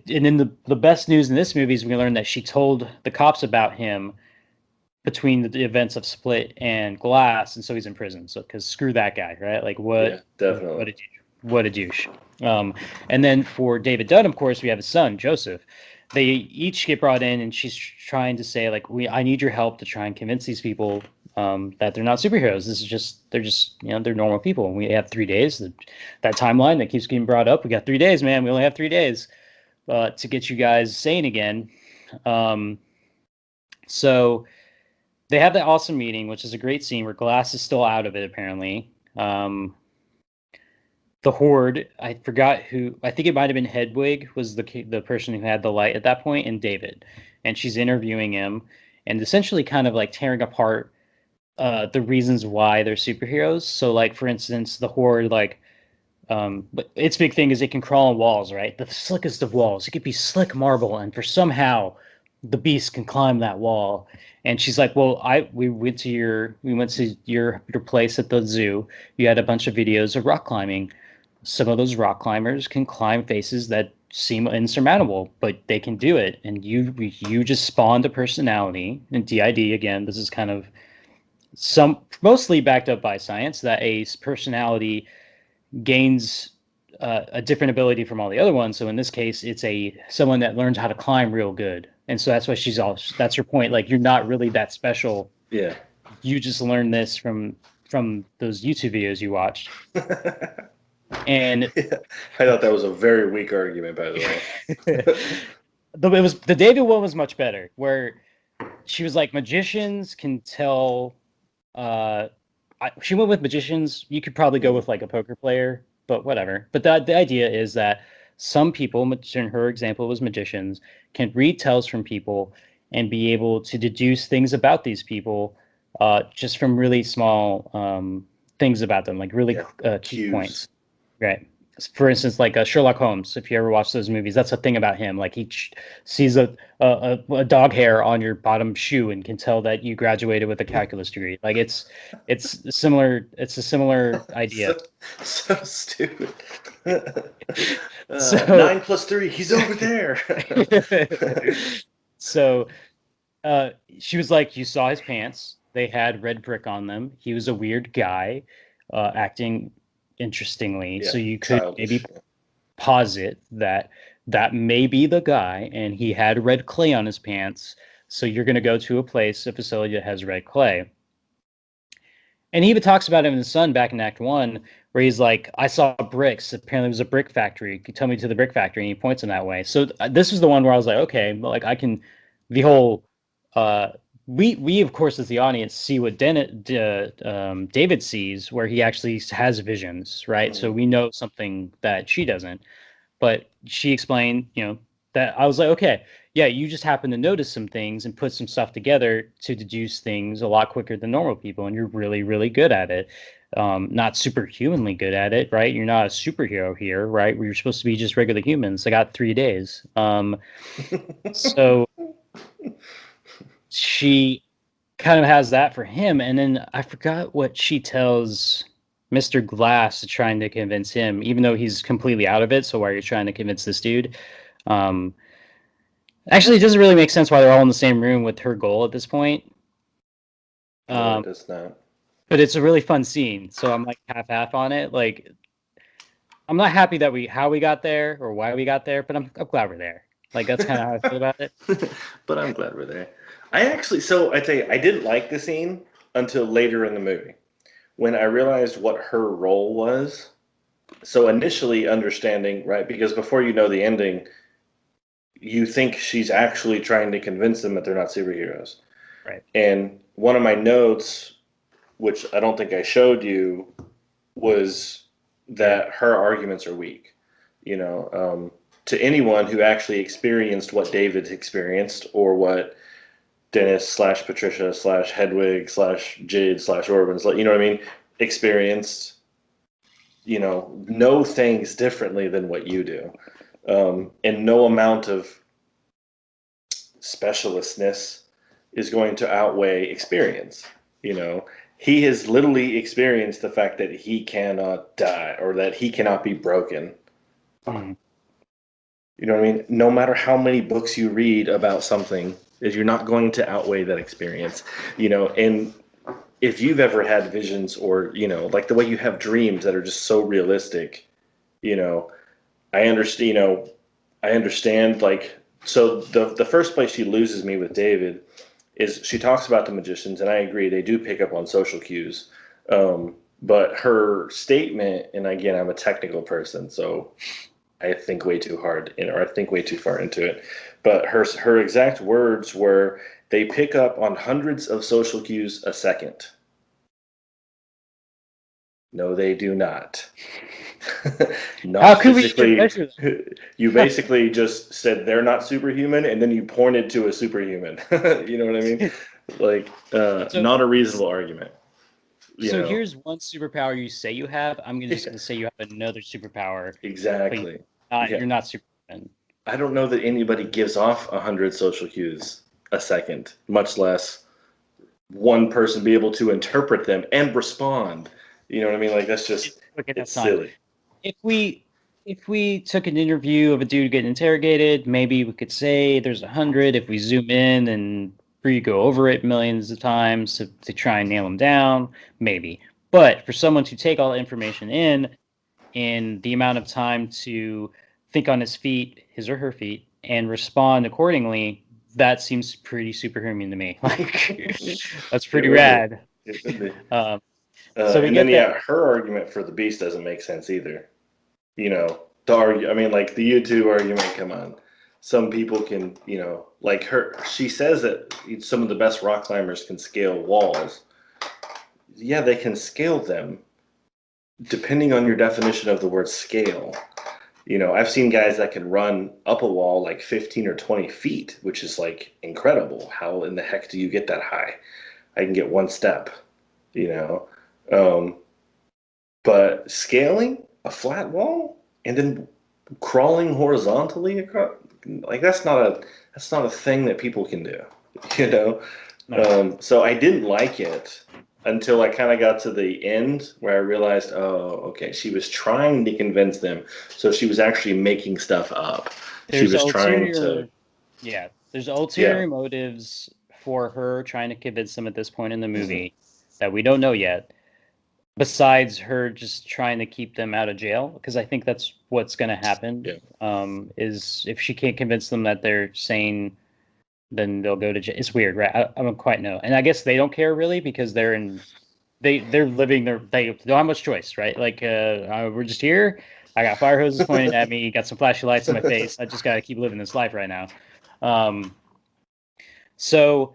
then the best news in this movie is we learned that she told the cops about him between the events of Split and Glass, and so he's in prison. So because screw that guy, right? Like what? Yeah, definitely. What a douche. And then for David Dunn, of course, we have his son Joseph. They each get brought in, and she's trying to say I need your help to try and convince these people that they're not superheroes. They're just they're normal people. And we have 3 days. That timeline that keeps getting brought up. We got 3 days, man. We only have 3 days to get you guys sane again. So they have that awesome meeting, which is a great scene where Glass is still out of it, apparently. The Horde, I forgot who, I think it might have been Hedwig, was the person who had the light at that point, and David. And she's interviewing him and essentially kind of tearing apart the reasons why they're superheroes. So like for instance, the Horde, like but its big thing is it can crawl on walls, right? The slickest of walls. It could be slick marble, and for somehow the beast can climb that wall. And she's like, "Well, we went to your place at the zoo. You had a bunch of videos of rock climbing. Some of those rock climbers can climb faces that seem insurmountable, but they can do it. And you just spawned a personality. And DID again, this is kind of some mostly backed up by science that a personality gains a different ability from all the other ones. So in this case, it's a someone that learns how to climb real good, and so that's why she's all. That's her point. Like you're not really that special. Yeah. You just learned this from those YouTube videos you watched. And Yeah. I thought that was a very weak argument, by the way. the David one was much better, where she was like magicians can tell. She went with magicians. You could probably go with like a poker player, but whatever. But the idea is that some people, in her example was magicians, can read tells from people and be able to deduce things about these people just from really small things about them, like really key points. Right. For instance, like Sherlock Holmes, if you ever watch those movies, that's a thing about him. Like he sees a dog hair on your bottom shoe and can tell that you graduated with a calculus degree. Like it's similar. It's a similar idea. So stupid. So 9 + 3, he's over there. So she was like, you saw his pants. They had red brick on them. He was a weird guy, acting interestingly. Yeah, so you could childish. maybe posit that that may be the guy, and he had red clay on his pants. So you're going to go to a facility that has red clay. And he even talks about him in the Sun back in Act 1, where he's like, I saw bricks. Apparently, it was a brick factory. Could tell me to the brick factory, and he points in that way. So this was the one where I was like, okay, like I can, the whole, uh, we of course as the audience see what David sees, where he actually has visions, right? So we know something that she doesn't. But she explained, that I was like, okay, yeah, you just happen to notice some things and put some stuff together to deduce things a lot quicker than normal people, and you're really, really good at it. Not superhumanly good at it, right? You're not a superhero here, right? You're supposed to be just regular humans. I got 3 days. So she kind of has that for him, and then I forgot what she tells Mr. Glass trying to convince him, even though he's completely out of it. So why are you trying to convince this dude? Actually, it doesn't really make sense why they're all in the same room with her goal at this point. No, it does not. But it's a really fun scene, so I'm like half on it. Like, I'm not happy that how we got there or why we got there, but I'm glad we're there. Like that's kind of how I feel about it. But I'm glad we're there. So I tell you, I didn't like the scene until later in the movie when I realized what her role was. So initially understanding, right, because before you know the ending, you think she's actually trying to convince them that they're not superheroes. Right. And one of my notes, which I don't think I showed you, was that her arguments are weak. To anyone who actually experienced what David experienced, or what Dennis / Patricia / Hedwig / Jade / Orban, you know what I mean, experienced, know things differently than what you do. And no amount of specialistness is going to outweigh experience. He has literally experienced the fact that he cannot die, or that he cannot be broken. Mm. You know what I mean? No matter how many books you read about something, you're not going to outweigh that experience. And if you've ever had visions, or, like the way you have dreams that are just so realistic, I understand, like, so the first place she loses me with David is she talks about the magicians, and I agree, they do pick up on social cues. But her statement, and again, I'm a technical person, so I think way too hard, or I think way too far into it. But her exact words were, they pick up on hundreds of social cues a second. No, they do not. Not How could physically. we measure that? You basically just said they're not superhuman, and then you pointed to a superhuman. You know what I mean? Like, So, not a reasonable argument. You so know, here's one superpower you say you have. I'm just gonna say you have another superpower, but exactly. Yeah, you're not Superman. I don't know that anybody gives off 100 social cues a second, much less one person be able to interpret them and respond. You know what I mean? Like that's just Okay, it's that's fine. silly. If we took an interview of a dude getting interrogated, maybe we could say there's 100. If we zoom in and go over it millions of times to try and nail him down, maybe. But for someone to take all the information in the amount of time to think on his feet, his or her feet, and respond accordingly, that seems pretty superhuman to me. Like that's It pretty would be. rad. It would be. Um, so we And then get that. yeah, her argument for the beast doesn't make sense either. You know, the argue. I mean, like the YouTube argument. Come on, some people can. You know, like her. She says that some of the best rock climbers can scale walls. Yeah, they can scale them, depending on your definition of the word scale. You know, I've seen guys that can run up a wall like 15 or 20 feet, which is like incredible. How in the heck do you get that high? I can get one step, you know. Um, but scaling a flat wall and then crawling horizontally across, like that's not a thing that people can do, you know. No, So I didn't like it until I kind of got to the end where I realized, oh, okay, she was trying to convince them. So she was actually making stuff up. She there's was trying to, ulterior, yeah, there's yeah. ulterior motives for her trying to convince them at this point in the Mhm. movie that we don't know yet. Besides her just trying to keep them out of jail, because I think that's what's going to happen. Yeah. Is if she can't convince them that they're sane, then they'll go to jail. It's weird, right? I don't quite know, and I guess they don't care really because they're living they don't have much choice, right? Like we're just here. I got fire hoses pointing at me, got some flashing lights in my face. I just got to keep living this life right now. Um, so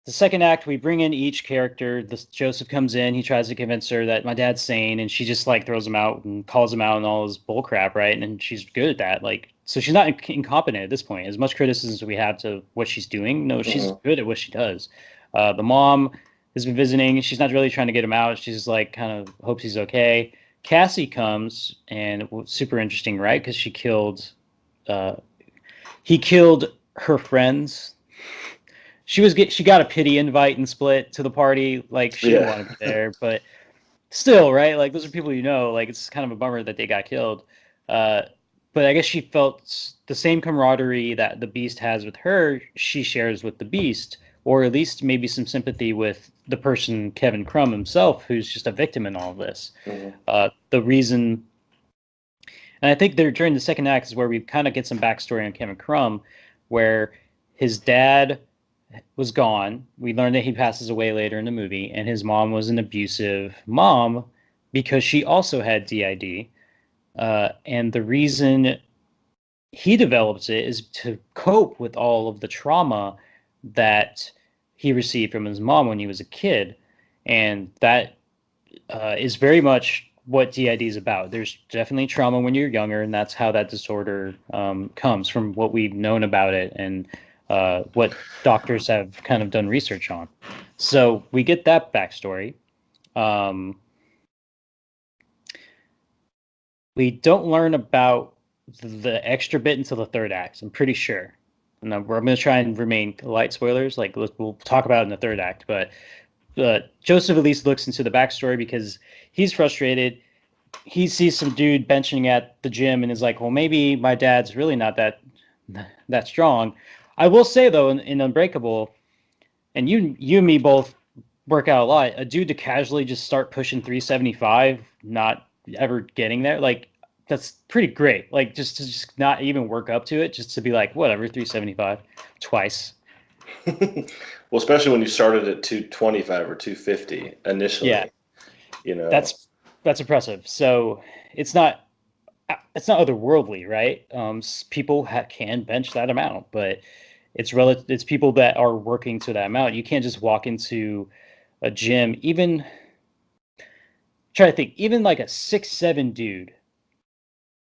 the second act, we bring in each character. Joseph comes in. He tries to convince her that my dad's sane, and she just like throws him out and calls him out and all his bull crap, right? And she's good at that. Like, so she's not incompetent at this point. As much criticism as we have to what she's doing, no, she's Mhm. good at what she does. The mom has been visiting. She's not really trying to get him out. She's like kind of hopes he's okay. Cassie comes and super interesting, right? Because uh, he killed her friends. She got a pity invite and split to the party. Like she didn't Yeah. want to be there, but still, right? Like those are people you know. Like it's kind of a bummer that they got killed. Uh, but I guess she felt the same camaraderie that the Beast has with her. She shares with the Beast, or at least maybe some sympathy with the person Kevin Crumb himself, who's just a victim in all of this. Mhm. The reason, and I think there during the second act is where we kind of get some backstory on Kevin Crumb, where his dad was gone. We learned that he passes away later in the movie, and his mom was an abusive mom because she also had DID. And the reason he develops it is to cope with all of the trauma that he received from his mom when he was a kid. And that is very much what DID is about. There's definitely trauma when you're younger, and that's how that disorder comes from what we've known about it and what doctors have kind of done research on. So we get that backstory. Um, we don't learn about the extra bit until the third act. I'm pretty sure. And I'm going to try and remain light spoilers. Like we'll talk about it in the third act, but Joseph at least looks into the backstory because he's frustrated. He sees some dude benching at the gym and is like, well, maybe my dad's really not that strong. I will say though, in Unbreakable, and you and me both work out a lot. A dude to casually just start pushing 375, not ever getting there, like that's pretty great. Like just to just not even work up to it, just to be like, whatever, 375 twice. Well, especially when you started at 225 or 250 Yeah, initially, you know. that's that's impressive. So it's not it's not otherworldly, right? People can bench that amount, but it's people that are working to that amount. You can't just walk into a gym, even try to think, even like a 6'7" dude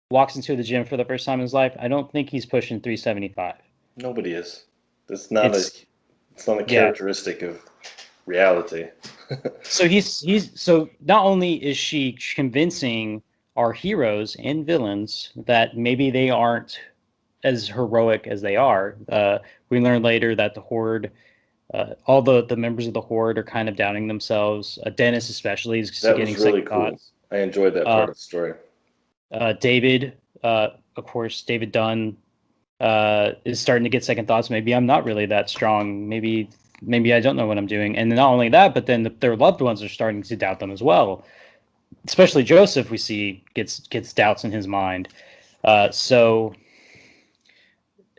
walks into the gym for the first time in his life. I don't think he's pushing 375. Nobody is. It's not a It's It's not a Yeah. characteristic of reality. So so not only is she convincing our heroes and villains that maybe they aren't as heroic as they are. We learn later that the Horde, all the members of the Horde are kind of doubting themselves. Dennis especially is That getting was really second cool. thoughts. I enjoyed that part of the story. David, of course, David Dunn is starting to get second thoughts. Maybe I'm not really that strong. Maybe I don't know what I'm doing. And not only that, but then their loved ones are starting to doubt them as well. Especially Joseph, we see gets doubts in his mind. So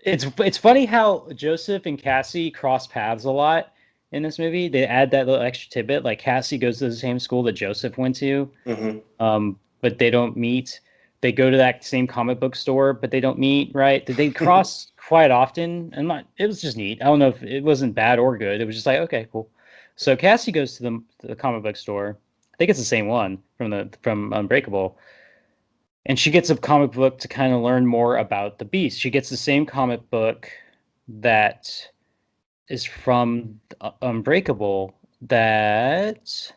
it's funny how Joseph and Cassie cross paths a lot in this movie. They add that little extra tidbit, like Cassie goes to the same school that Joseph went to, but they don't meet. They go to that same comic book store, but they don't meet. Right? They cross quite often, and it was just neat. I don't know if it wasn't bad or good. It was just like, okay, cool. So Cassie goes to the comic book store. I think it's the same one from Unbreakable. And she gets a comic book to kind of learn more about the Beast. She gets the same comic book that is from Unbreakable that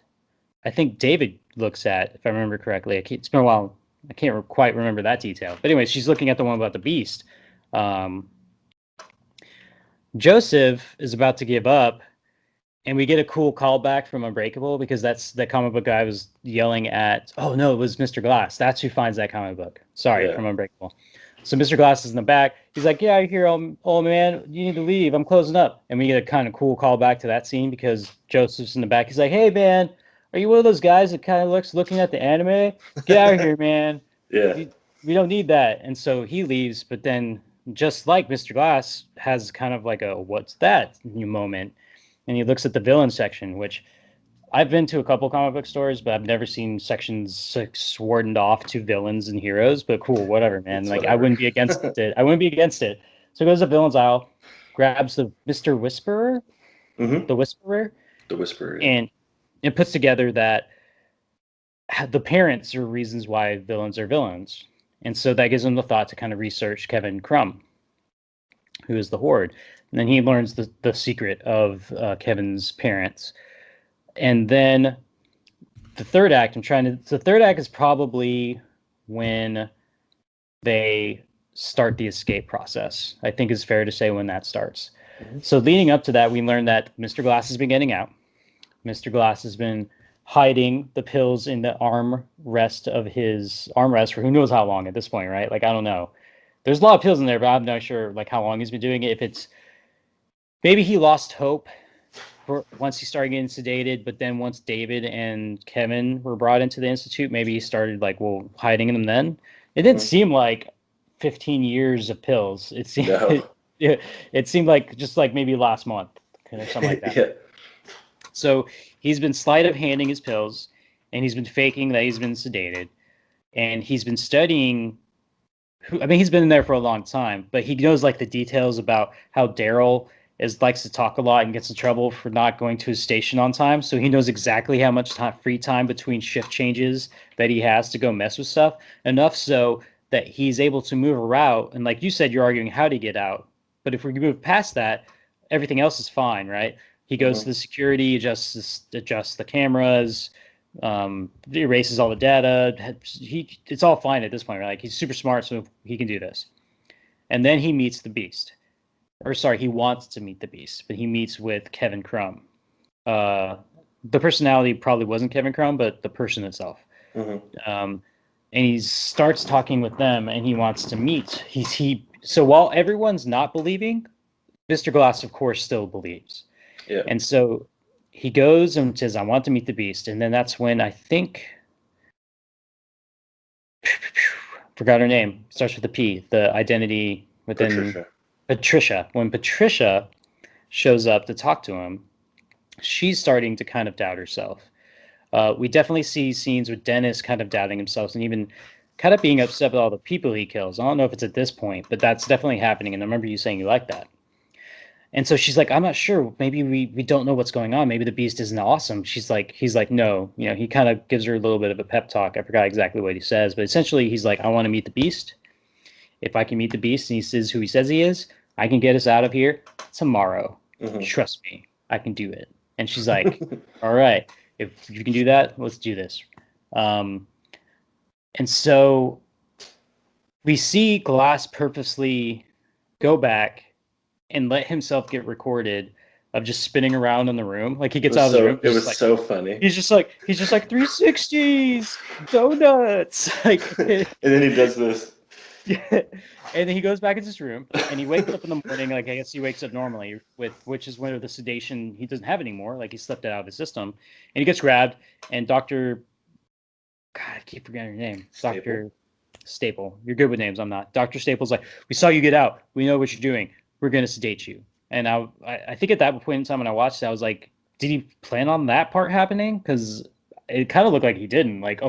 I think David looks at, if I remember correctly. It's been a while. I can't quite remember that detail. But anyway, she's looking at the one about the Beast. Joseph is about to give up, and we get a cool callback from Unbreakable because that's the comic book guy was yelling at. Oh no, it was Mr. Glass. That's who finds that comic book. Sorry, from Unbreakable. So Mr. Glass is in the back. He's like, "Yeah, here, old man. You need to leave. I'm closing up." And we get a kind of cool callback to that scene because Joseph's in the back. He's like, "Hey man, are you one of those guys that kind of looking at the anime? Get out of here, man. Yeah. We don't need that." And so he leaves. But then, just like Mr. Glass has kind of like a "what's that" new moment. And he looks at the villain section, which I've been to a couple comic book stores, but I've never seen sections wardened off to villains and heroes. But cool, whatever, man. It's like whatever. I wouldn't be against it. I wouldn't be against it. So he goes to villains aisle, grabs the Mr. Whisperer, the Whisperer, and it puts together that the parents are reasons why villains are villains, and so that gives him the thought to kind of research Kevin Crumb, who is the Horde. And then he learns the secret of Kevin's parents. And then the third act, the third act is probably when they start the escape process. I think it's fair to say when that starts. So leading up to that, we learned that Mr. Glass has been getting out. Mr. Glass has been hiding the pills in the armrest of his armrest for who knows how long at this point, right? Like, I don't know. There's a lot of pills in there, but I'm not sure like how long he's been doing it. If it's maybe he lost hope once he started getting sedated, but then once David and Kevin were brought into the Institute, maybe he started hiding them then. It didn't seem like 15 years of pills. It seemed it seemed like just like maybe last month or something like that. Yeah. So he's been sleight of handing his pills, and he's been faking that he's been sedated, and he's been studying. He's been in there for a long time, but he knows like the details about how Daryl likes to talk a lot and gets in trouble for not going to his station on time. So he knows exactly how much free time between shift changes that he has to go mess with stuff. Enough so that he's able to move a route. And like you said, you're arguing how to get out. But if we move past that, everything else is fine, right? He goes to the security, adjusts the cameras, erases all the data. It's all fine at this point, right? Like he's super smart, so he can do this. And then he meets the Beast. He wants to meet the Beast, but he meets with Kevin Crumb. The personality probably wasn't Kevin Crumb, but the person itself. And he starts talking with them, and he wants to meet. So while everyone's not believing, Mr. Glass, of course, still believes. Yeah. And so he goes and says, "I want to meet the Beast." And then that's when I think forgot her name. Starts with a P. The identity within Patricia. When Patricia shows up to talk to him, she's starting to kind of doubt herself. We definitely see scenes with Dennis kind of doubting himself and even kind of being upset with all the people he kills. I don't know if it's at this point, but that's definitely happening. And I remember you saying you like that. And so she's like, "I'm not sure. Maybe we don't know what's going on. Maybe the Beast isn't awesome." He's like, "No." He kind of gives her a little bit of a pep talk. I forgot exactly what he says, but essentially he's like, "I want to meet the Beast. If I can meet the Beast and he says who he says he is, I can get us out of here tomorrow." Trust me, I can do it. And she's like, all right, if you can do that, let's do this. And so we see Glass purposely go back and let himself get recorded of just spinning around in the room. Like he gets out of the room. It was like, so funny. He's just like 360s, donuts. Like, And then he does this. yeah. And then he goes back into his room and he wakes up in the morning. Like, I guess he wakes up normally which is when the sedation he doesn't have anymore. Like he slept it out of his system, and he gets grabbed. And Dr. God, I keep forgetting her name. Dr. Staple. You're good with names. I'm not. Dr. Staple's like, we saw you get out. We know what you're doing. We're going to sedate you. And I think at that point in time when I watched it, I was like, did he plan on that part happening? Because it kind of looked like he didn't. Like,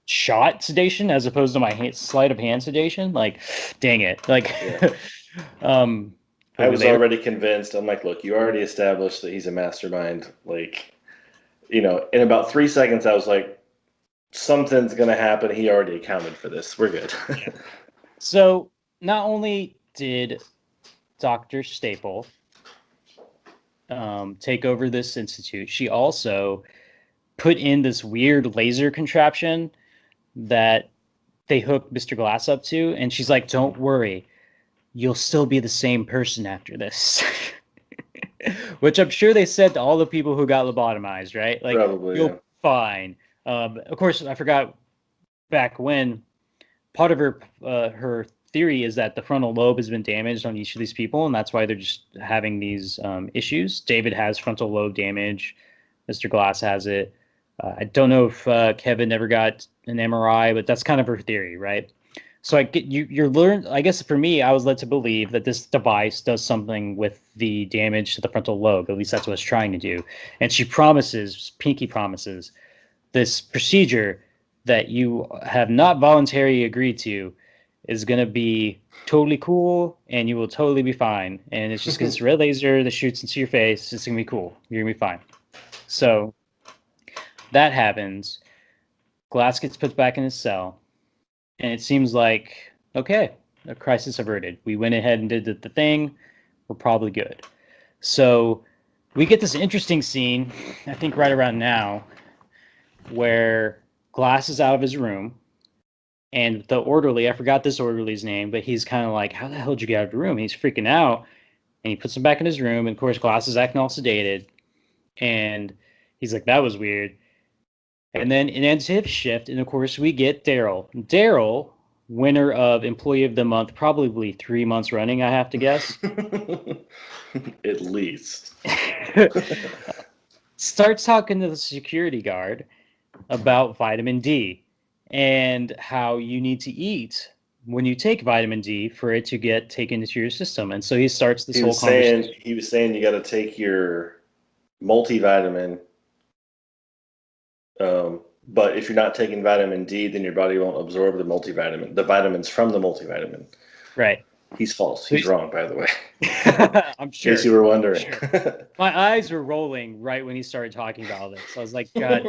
shot sedation as opposed to my sleight of hand sedation. Like, dang it. Like, I was already convinced. I'm like, look, you already established that he's a mastermind. Like, in about 3 seconds, I was like, something's going to happen. He already accounted for this. We're good. So not only did Dr. Staple take over this institute, she also put in this weird laser contraption that they hooked Mr. Glass up to. And she's like, don't worry, you'll still be the same person after this. Which I'm sure they said to all the people who got lobotomized, right? Like, probably, you'll fine. Of course, I forgot back when part of her theory is that the frontal lobe has been damaged on each of these people, and that's why they're just having these issues. David has frontal lobe damage. Mr. Glass has it. I don't know if Kevin ever got an MRI, but that's kind of her theory, right? So I get you're learned. I guess for me, I was led to believe that this device does something with the damage to the frontal lobe. At least that's what it's trying to do. And she promises, Pinky promises, this procedure that you have not voluntarily agreed to is going to be totally cool, and you will totally be fine. And it's just this red laser that shoots into your face. It's going to be cool. You're going to be fine. So that happens. Glass gets put back in his cell. And it seems like, okay, a crisis averted. We went ahead and did the thing. We're probably good. So we get this interesting scene, I think right around now, where Glass is out of his room. And the orderly, I forgot this orderly's name, but he's kind of like, how the hell did you get out of the room? And he's freaking out. And he puts him back in his room. And of course, Glass is acting all sedated. And he's like, that was weird. And then it ends his shift, and of course we get Daryl. Daryl, winner of Employee of the Month, probably 3 months running, I have to guess. At least. Starts talking to the security guard about vitamin D and how you need to eat when you take vitamin D for it to get taken into your system. And so he starts this whole conversation. He was saying you got to take your multivitamin. But if you're not taking vitamin D, then your body won't absorb the vitamins from the multivitamin. Right. He's false. He's wrong, by the way. I'm sure. In case you were wondering. Sure. My eyes were rolling right when he started talking about all this. I was like, God,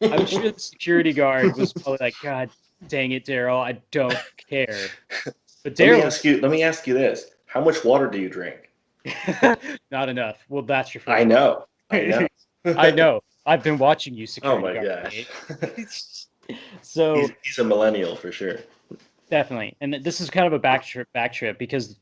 I'm sure the security guard was probably like, God dang it, Daryl, I don't care. But Daryl, let me ask you this: how much water do you drink? Not enough. Well, that's your. I know. I know. I've been watching you, security guard. Oh my gosh. So he's a millennial for sure. Definitely, and this is kind of a back trip because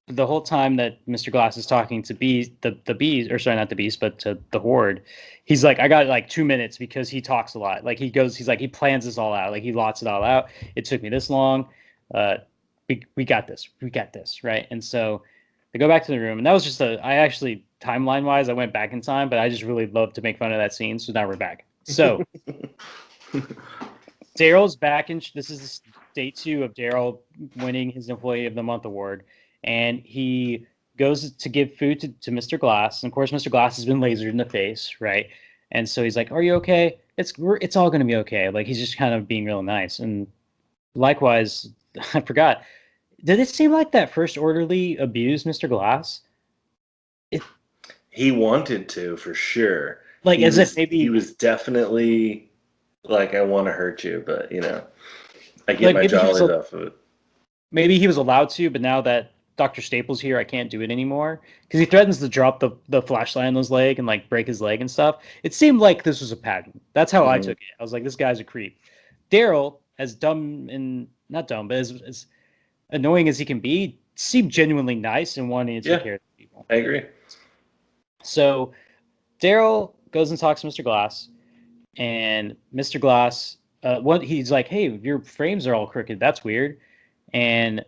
the whole time that Mr. Glass is talking to the bees, or sorry, not the bees, but to the horde, he's like, I got like 2 minutes because he talks a lot. Like he's like, he plans this all out. Like he lots it all out. It took me this long. We got this. We got this. Right. And so they go back to the room, and that was just I actually, timeline wise, I went back in time, but I just really loved to make fun of that scene. So now we're back. So Daryl's back, and this is day 2 of Daryl winning his Employee of the Month award. And he goes to give food to Mr. Glass. And of course, Mr. Glass has been lasered in the face, right? And so he's like, are you okay? It's all going to be okay. Like, he's just kind of being real nice. And likewise, I forgot. Did it seem like that first orderly abused Mr. Glass? He wanted to, for sure. Like, as if maybe... He was definitely like, I want to hurt you, but, I get my jollies off of it. Maybe he was allowed to, but now that Dr. Staples here. I can't do it anymore. Because he threatens to drop the flashlight on his leg and like break his leg and stuff. It seemed like this was a pattern. That's how I took it. I was like, this guy's a creep. Daryl, as dumb and not dumb, but as annoying as he can be, seemed genuinely nice and wanting to take care of people. I agree. So Daryl goes and talks to Mr. Glass, and Mr. Glass, he's like, "Hey, your frames are all crooked. That's weird." And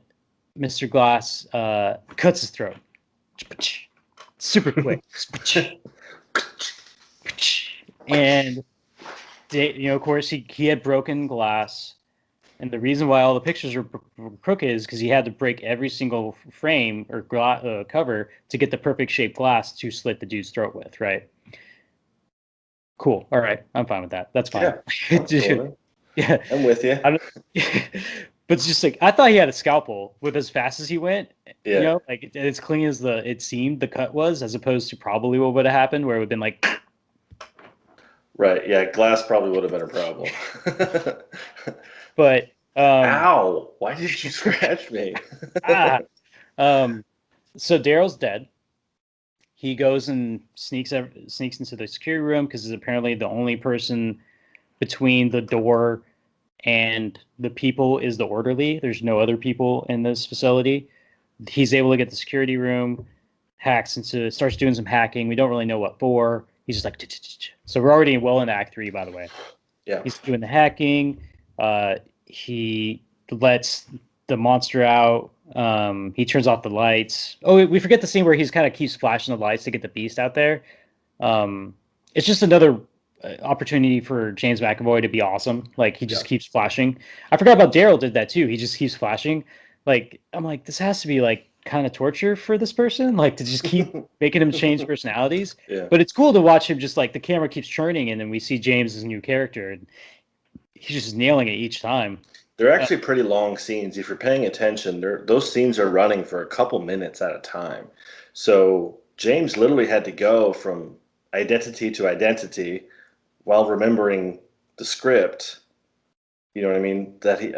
Mr. Glass cuts his throat, super quick, and of course, he had broken glass. And the reason why all the pictures were crooked is because he had to break every single frame or cover to get the perfect shaped glass to slit the dude's throat with, right? Cool. All right. I'm fine with that. That's fine. Yeah, I'm with you. But it's just like, I thought he had a scalpel with as fast as he went. Yeah. You know, like as clean as it seemed the cut was, as opposed to probably what would have happened, where it would have been like. Right. Yeah. Glass probably would have been a problem. But ow! Why did you scratch me? So Daryl's dead. He goes and sneaks into the security room because he's apparently the only person between the door and the people is the orderly. There's no other people in this facility. He's able to get the security room, starts doing some hacking. We don't really know what for. He's just like, so we're already well into Act 3, by the way. Yeah. He's doing the hacking. He lets the monster out. He turns off the lights. Oh, we forget the scene where he's kind of keeps flashing the lights to get the beast out there. It's just another opportunity for James McAvoy to be awesome. Like he just keeps flashing. I forgot about Daryl did that too. He just keeps flashing. Like I'm like, this has to be like kind of torture for this person, like to just keep making him change personalities. Yeah. But it's cool to watch him just like the camera keeps churning and then we see James's new character and he's just nailing it each time. They're actually pretty long scenes. If you're paying attention, those scenes are running for a couple minutes at a time. So James literally had to go from identity to identity while remembering the script. You know what I mean? Great.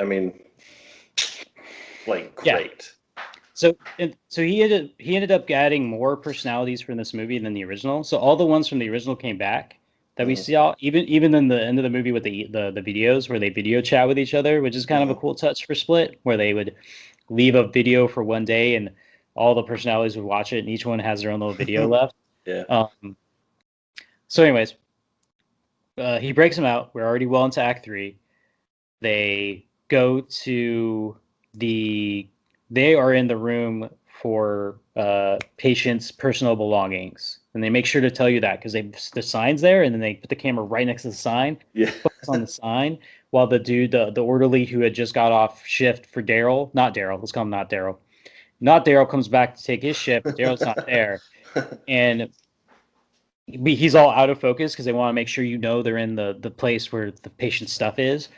Yeah. So he ended up adding more personalities from this movie than the original. So all the ones from the original came back that we saw, even in the end of the movie with the videos where they video chat with each other, which is kind of a cool touch for Split, where they would leave a video for one day and all the personalities would watch it and each one has their own little video left. Yeah. So anyways, he breaks them out. We're already well into Act 3. They go to they are in the room for patients' personal belongings. And they make sure to tell you that because the sign's there, and then they put the camera right next to the sign. Yeah. Focus on the sign, while the dude, the orderly who had just got off shift for Daryl, not Daryl, let's call him not Daryl. Not Daryl comes back to take his shift. Daryl's not there, and he's all out of focus because they want to make sure they're in the place where the patient's stuff is,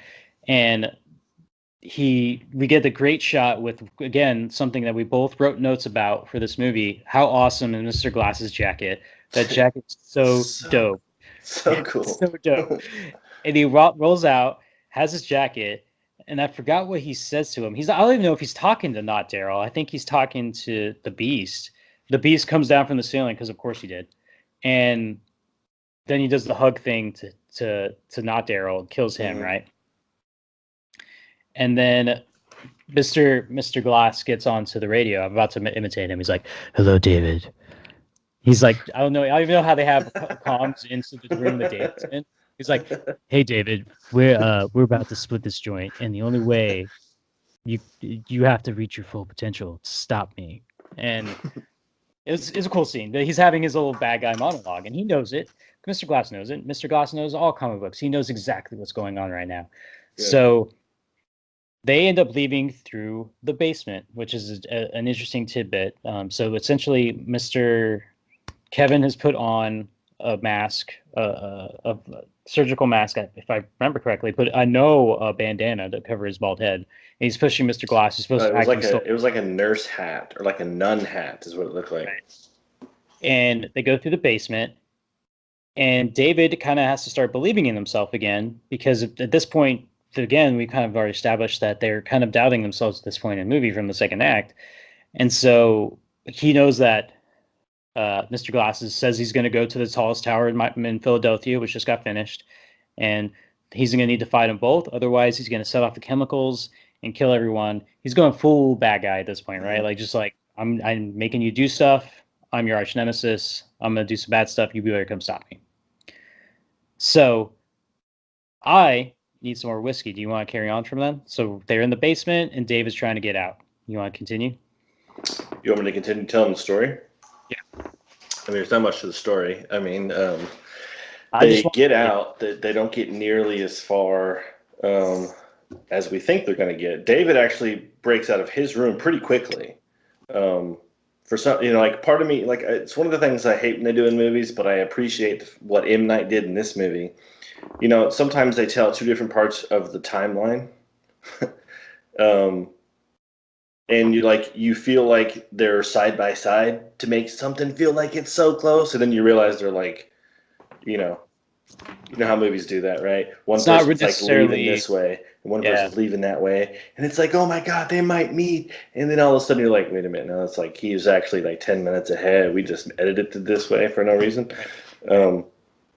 and we get the great shot with, again, something that we both wrote notes about for this movie. How awesome is Mr. Glass's jacket? That jacket's so dope. So cool. So dope. And he rolls out, has his jacket, and I forgot what he says to him. I don't even know if he's talking to not Daryl. I think he's talking to the Beast. The Beast comes down from the ceiling, because of course he did. And then he does the hug thing to not Daryl and kills him, right? And then Mr. Glass gets onto the radio. I'm about to imitate him. He's like, "Hello, David." He's like, I don't even know how they have comms into the room that David's in. He's like, "Hey, David, we're about to split this joint, and the only way you have to reach your full potential to stop me." And it's a cool scene. He's having his little bad guy monologue, and he knows it. Mr. Glass knows it. Mr. Glass knows all comic books. He knows exactly what's going on right now. Yeah. So they end up leaving through the basement, which is an interesting tidbit. So essentially, Mr. Kevin has put on a mask, a surgical mask, if I remember correctly. Put a bandana to cover his bald head. And he's pushing Mr. Glass. He's supposed to it was like a nurse hat or like a nun hat, is what it looked like. Right. And they go through the basement, and David kind of has to start believing in himself again, because at this point, again, we kind of already established that they're kind of doubting themselves at this point in the movie from the second act. And so he knows that Mr. Glasses says he's going to go to the tallest tower in Philadelphia, which just got finished, and he's going to need to fight them both. Otherwise, he's going to set off the chemicals and kill everyone. He's going full bad guy at this point, right? Like, just like, I'm making you do stuff. I'm your arch nemesis. I'm going to do some bad stuff. You better come stop me. So I need some more whiskey. Do you want to carry on from then? So they're in the basement, and Dave is trying to get out. You want to continue? You want me to continue telling the story? Yeah. I mean, there's not much to the story. I mean, they get out. They don't get nearly as far as we think they're going to get. David actually breaks out of his room pretty quickly. For some, like, part of me, like, it's one of the things I hate when they do in movies, but I appreciate what M. Night did in this movie. Sometimes they tell two different parts of the timeline. And you feel like they're side by side to make something feel like it's so close, and then you realize they're like, you know how movies do that, right? One person's like leaving this way, and one person's leaving that way, and it's like, oh my god, they might meet, and then all of a sudden you're like, wait a minute, no, it's like he was actually like 10 minutes ahead. We just edited it this way for no reason.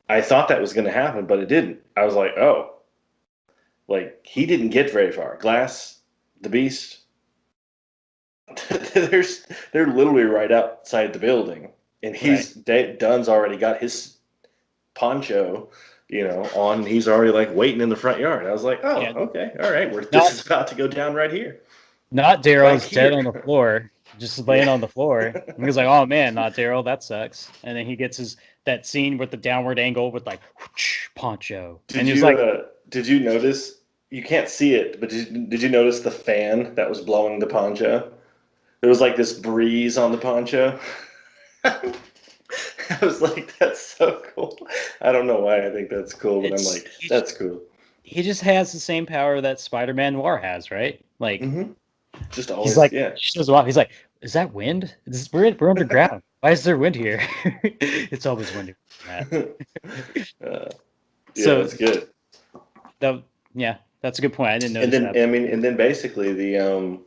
I thought that was going to happen, but it didn't. I was like, oh, like he didn't get very far. Glass, the Beast. They're literally right outside the building, and Dunn's already got his poncho, on. He's already like waiting in the front yard. I was like, oh, okay, all right, this is about to go down right here. Not Daryl's dead on the floor, just laying on the floor. And he's like, oh man, not Daryl, that sucks. And then he gets that scene with the downward angle with like whoosh, poncho. Did you notice? You can't see it, but did you notice the fan that was blowing the poncho? There was like this breeze on the poncho. I was like, that's so cool. I don't know why I think that's cool, but I'm like, that's cool. He just has the same power that Spider-Man Noir has, right? Like, just always, he's like, he's like, is that wind? We're underground. Why is there wind here? It's always windy. So it's good. That's a good point. I didn't know. And then basically the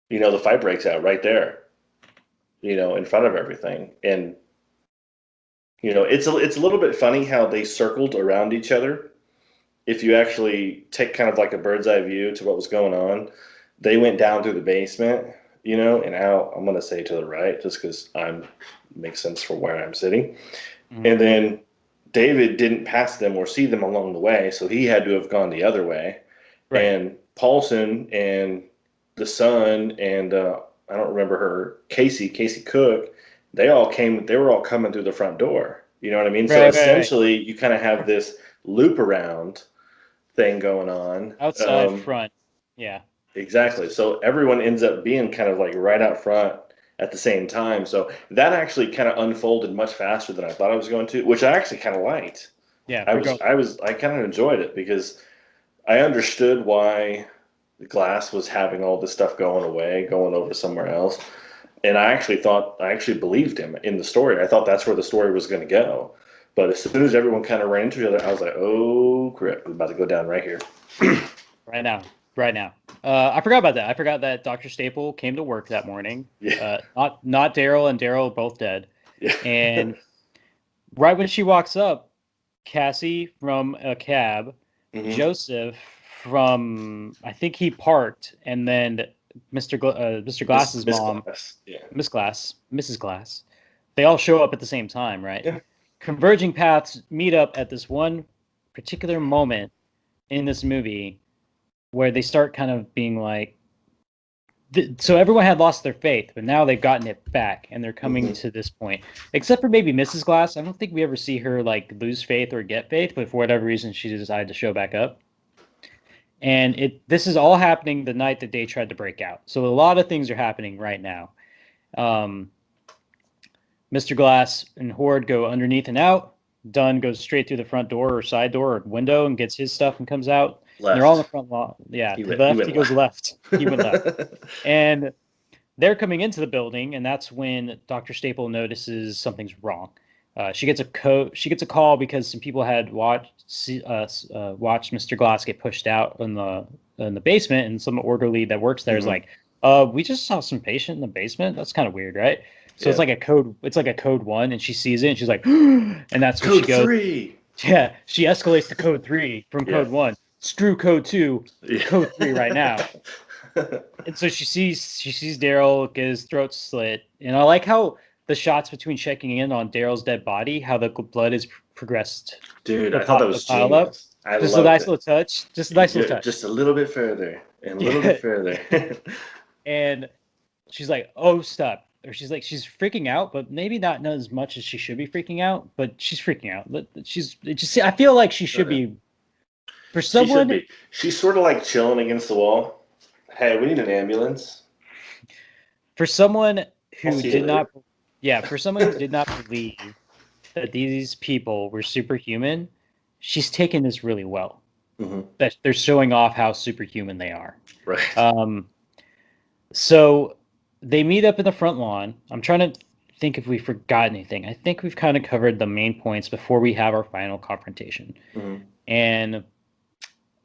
the fight breaks out right there, in front of everything. And, it's a little bit funny how they circled around each other. If you actually take kind of like a bird's eye view to what was going on, they went down through the basement, and out, I'm going to say to the right, just because makes sense for where I'm sitting. Mm-hmm. And then David didn't pass them or see them along the way, so he had to have gone the other way. Right. And Paulson and the son and I don't remember her, Casey Cook, they were all coming through the front door. You know what I mean? So essentially you kind of have this loop around thing going on. Outside front. Yeah. Exactly. So everyone ends up being kind of like right out front at the same time. So that actually kind of unfolded much faster than I thought I was going to, which I actually kind of liked. Yeah. I kind of enjoyed it because I understood why Glass was having all this stuff going over somewhere else. And I actually believed him in the story. I thought that's where the story was going to go. But as soon as everyone kind of ran into each other, I was like, oh, crap, we're about to go down right here. Right now. I forgot about that. I forgot that Dr. Staple came to work that morning. Yeah. Not Daryl, and Daryl are both dead. Yeah. And right when she walks up, Cassie from a cab, Joseph from, I think he parked, and then Mr. Glass's mom, Mrs. Glass, they all show up at the same time, right? Yeah. Converging paths meet up at this one particular moment in this movie where they start kind of being like, so everyone had lost their faith, but now they've gotten it back, and they're coming to this point. Except for maybe Mrs. Glass. I don't think we ever see her like lose faith or get faith, but for whatever reason, she decided to show back up. And this is all happening the night that they tried to break out. So a lot of things are happening right now. Mr. Glass and Horde go underneath and out. Dunn goes straight through the front door or side door or window and gets his stuff and comes out. They're all in the front lawn. Yeah, he goes left. He went left. And they're coming into the building, and that's when Dr. Staple notices something's wrong. She gets a call because some people had watched Mr. Glass get pushed out in the basement, and some orderly that works there is like, We just saw some patient in the basement. That's kind of weird, right? So Yeah. it's like a code 1, and she sees it and she's like, and that's when she Code goes, 3. yeah, she escalates to code 3 from Yeah. code 1. Screw code 2, Yeah. code 3 right now. And so she sees Daryl get his throat slit, and I like how the shots between checking in on Daryl's dead body, how the blood is progressed, Dude, I thought that the was pile up. genius. I Just a loved nice it. little touch. Just a nice little touch. Just a little bit further and a little Yeah. bit further. And she's like, "Oh, stop!" Or she's freaking out, but maybe not as much as she should be freaking out. But she's freaking out. I feel like she should be. For She should someone, be. She's sort of like chilling against the wall. Hey, we need an ambulance. for someone I'll who see you did later. not, yeah, for someone who did not believe that these people were superhuman, she's taken this really well. Mm-hmm. That they're showing off how superhuman they are. Right. So they meet up in the front lawn. I'm trying to think if we forgot anything. I think we've kind of covered the main points before we have our final confrontation. Mm-hmm. And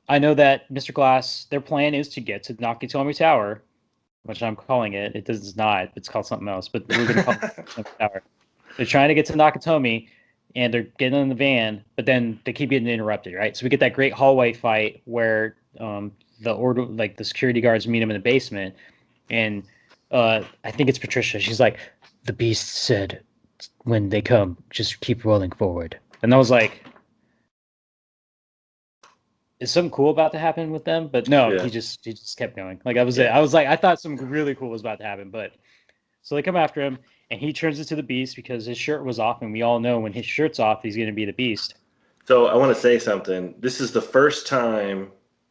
I know that Mr. Glass, their plan is to get to Nakatomi Tower, which I'm calling it. It does not. It's called something else, but we're going to call it Nakatomi Tower. They're trying to get to Nakatomi, and they're getting in the van, but then they keep getting interrupted, right? So we get that great hallway fight where the security guards meet him in the basement, and I think it's Patricia. She's like, "The Beast said, when they come, just keep rolling forward." And I was like, "Is something cool about to happen with them?" But no, Yeah. he just kept going. Like, that was it. I was like, I thought something really cool was about to happen, but so they come after him, and he turns into the Beast because his shirt was off, and we all know when his shirt's off, he's going to be the Beast. So I want to say something. This is the first time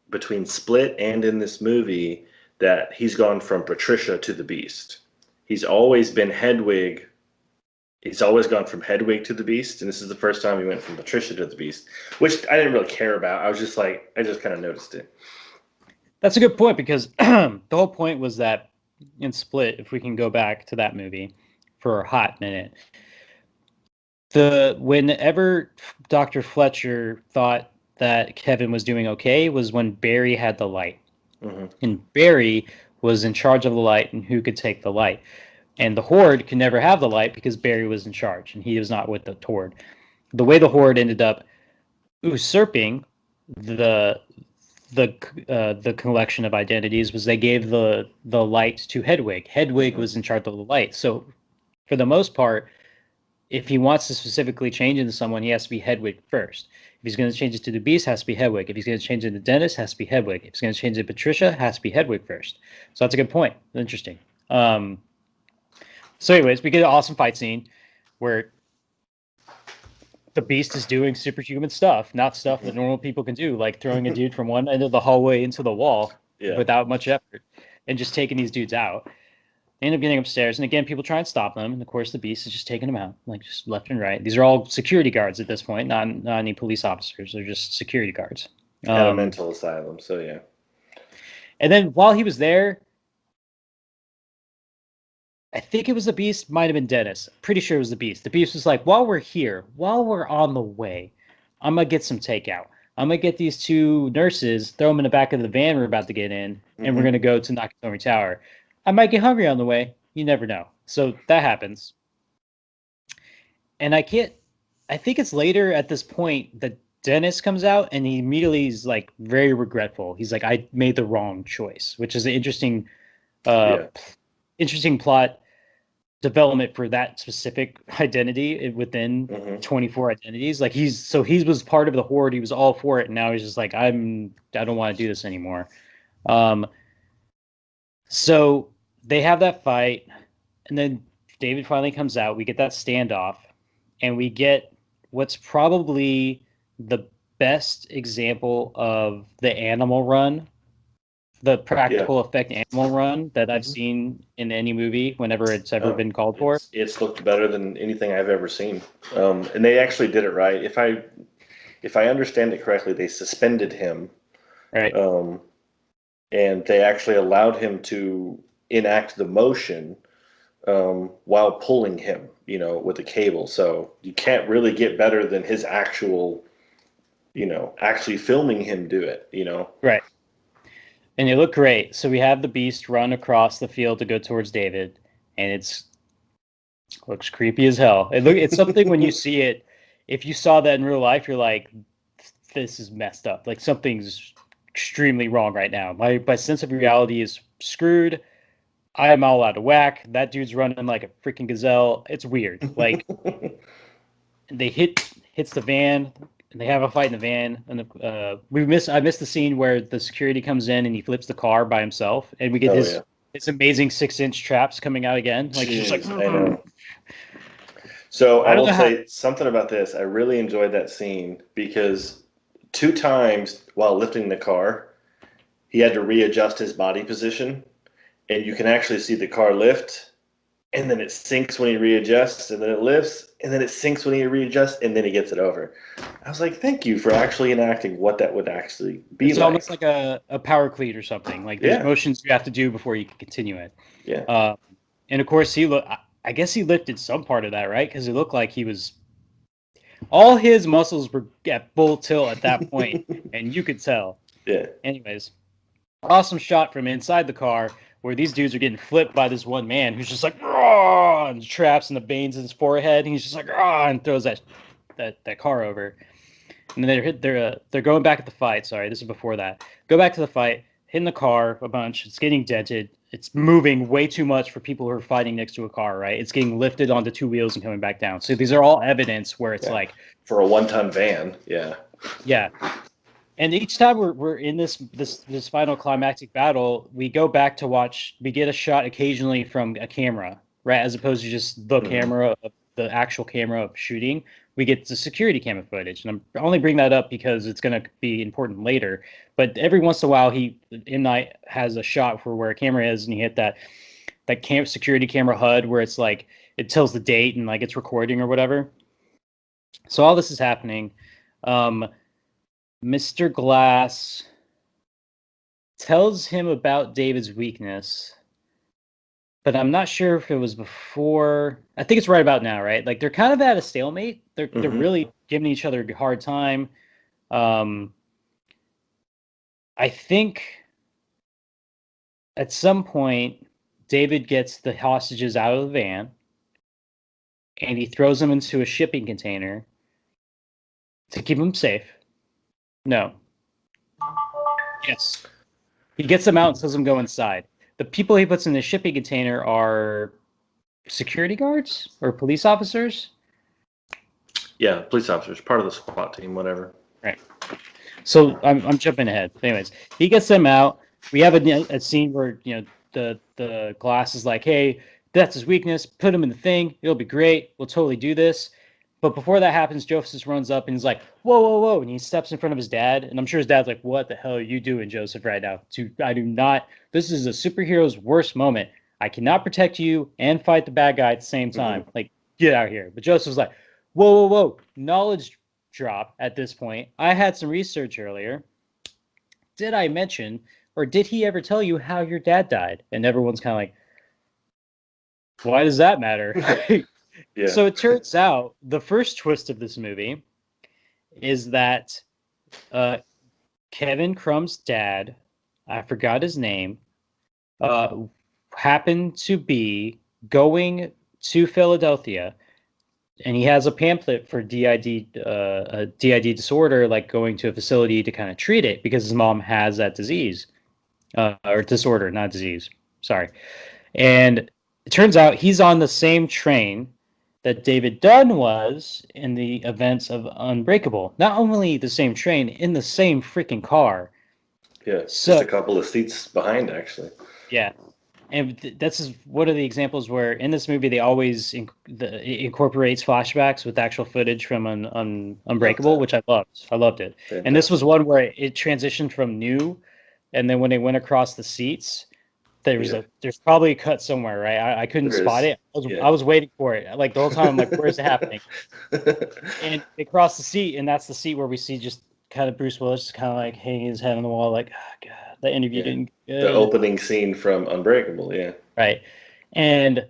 between Split and in this movie that he's gone from Patricia to the Beast. He's always been Hedwig. He's always gone from Hedwig to the Beast, and this is the first time he went from Patricia to the Beast, which I didn't really care about. I was just like, I just kind of noticed it. That's a good point because the whole point was that in Split, if we can go back to that movie for a hot minute, whenever Dr. Fletcher thought that Kevin was doing okay was when Barry had the light. Mm-hmm. And Barry was in charge of the light and who could take the light. And the Horde could never have the light because Barry was in charge and he was not with the Horde. The way the Horde ended up usurping the collection of identities was they gave the light to Hedwig. Hedwig was in charge of the light. So for the most part, if he wants to specifically change into someone, he has to be Hedwig first. If he's going to change it to the Beast, it has to be Hedwig. If he's going to change it to Dennis, it has to be Hedwig. If he's going to change it to Patricia, it has to be Hedwig first. So that's a good point. Interesting. So anyways, we get an awesome fight scene where the Beast is doing superhuman stuff, not stuff that normal people can do, like throwing a dude from one end of the hallway into the wall without much effort and just taking these dudes out. They end up getting upstairs, and again, people try and stop them, and of course, the Beast is just taking them out, like just left and right. These are all security guards at this point, not any police officers. They're just security guards. At a mental asylum, so yeah. And then while he was there, I think it was the Beast, might have been Dennis. Pretty sure it was the Beast. The Beast was like, while we're here, while we're on the way, I'm going to get some takeout. I'm going to get these two nurses, throw them in the back of the van we're about to get in, and we're going to go to Nakatomi Tower. I might get hungry on the way. You never know. So that happens. And I think it's later at this point that Dennis comes out and he immediately is like very regretful. He's like, I made the wrong choice, which is an interesting plot development for that specific identity within 24 identities. Like he was part of the Horde. He was all for it. And now he's just like, I don't want to do this anymore. So they have that fight, and then David finally comes out. We get that standoff, and we get what's probably the best example of the animal run, the practical effect animal run that I've seen in any movie whenever it's ever been called for. It's looked better than anything I've ever seen. And they actually did it right. If I understand it correctly, they suspended him. Right. And they actually allowed him to enact the motion while pulling him, with a cable. So you can't really get better than his actual, actually filming him do it, Right. And they look great. So we have the Beast run across the field to go towards David, and looks creepy as hell. It's something when you see it. If you saw that in real life, you're like, this is messed up. Like something's extremely wrong right now. My sense of reality is screwed. I am all out of whack. That dude's running like a freaking gazelle. It's weird. Like they hits the van, and they have a fight in the van. And I missed the scene where the security comes in and he flips the car by himself, and we get his amazing 6-inch traps coming out again. Like he's just like, I know. So I will say how... something about this. I really enjoyed that scene because 2 times while lifting the car, he had to readjust his body position, and you can actually see the car lift, and then it sinks when he readjusts, and then it lifts, and then it sinks when he readjusts, and then he gets it over. I was like, thank you for actually enacting what that would actually be. It's almost like a power cleat or something. Like there's motions you have to do before you can continue it. Yeah. And of course I guess he lifted some part of that, right? Because it looked like he was, all his muscles were at full tilt at that point, and you could tell. Yeah. Anyways, awesome shot from inside the car where these dudes are getting flipped by this one man who's just like, "Rah!" and traps in the veins in his forehead, and he's just like, "Rah!" and throws that car over. And then they're going back at the fight. Sorry, this is before that. Go back to the fight, hitting the car a bunch. It's getting dented. It's moving way too much for people who are fighting next to a car, right? It's getting lifted onto 2 wheels and coming back down. So these are all evidence where it's like for a 1-ton van. Yeah. Yeah. And each time we're in this final climactic battle, we go back to watch. We get a shot occasionally from a camera, right, as opposed to just the camera, the actual camera of shooting. We get the security camera footage, and I'm only bringing that up because it's going to be important later. But every once in a while, M. Night has a shot for where a camera is, and you hit that security camera HUD where it's like it tells the date and like it's recording or whatever. So all this is happening. Mr. Glass tells him about David's weakness, but I'm not sure if it was before. I think it's right about now, right? Like they're kind of at a stalemate. They're really giving each other a hard time. I think at some point David gets the hostages out of the van and he throws them into a shipping container to keep them safe. No. Yes. He gets them out and says them go inside. The people he puts in the shipping container are security guards or police officers. Yeah, police officers, part of the SWAT team, whatever. Right. So I'm jumping ahead. Anyways, he gets them out. We have a scene where the Glass is like, "Hey, that's his weakness. Put him in the thing. It'll be great. We'll totally do this." But before that happens, Joseph runs up and he's like, "Whoa, whoa, whoa!" And he steps in front of his dad, and I'm sure his dad's like, "What the hell are you doing, Joseph, right now? I do not. This is a superhero's worst moment. I cannot protect you and fight the bad guy at the same time. Like, get out of here." But Joseph's like, "Whoa, whoa, whoa! Knowledge drop at this point. I had some research earlier. Did I mention, or did he ever tell you how your dad died?" And everyone's kind of like, "Why does that matter?" Yeah. So it turns out the first twist of this movie is that Kevin Crumb's dad, I forgot his name, happened to be going to Philadelphia, and he has a pamphlet for DID disorder, like going to a facility to kind of treat it because his mom has that disease, or disorder, not disease. Sorry. And it turns out he's on the same train that David Dunn was in the events of Unbreakable. Not only the same train, in the same freaking car. Yeah, so, just a couple of seats behind, actually. Yeah. And that's one of the examples where in this movie they always incorporates flashbacks with actual footage from Unbreakable, which I loved. I loved it. Fantastic. And this was one where it transitioned from new, and then when they went across the seats, there's probably a cut somewhere, right? I couldn't spot it. I was waiting for it. Like the whole time, I'm like, where's it happening? And they cross the seat, and that's the seat where we see just kind of Bruce Willis just kind of like hanging his head on the wall, like, oh, God, that interview didn't good. The opening scene from Unbreakable, yeah. Right. And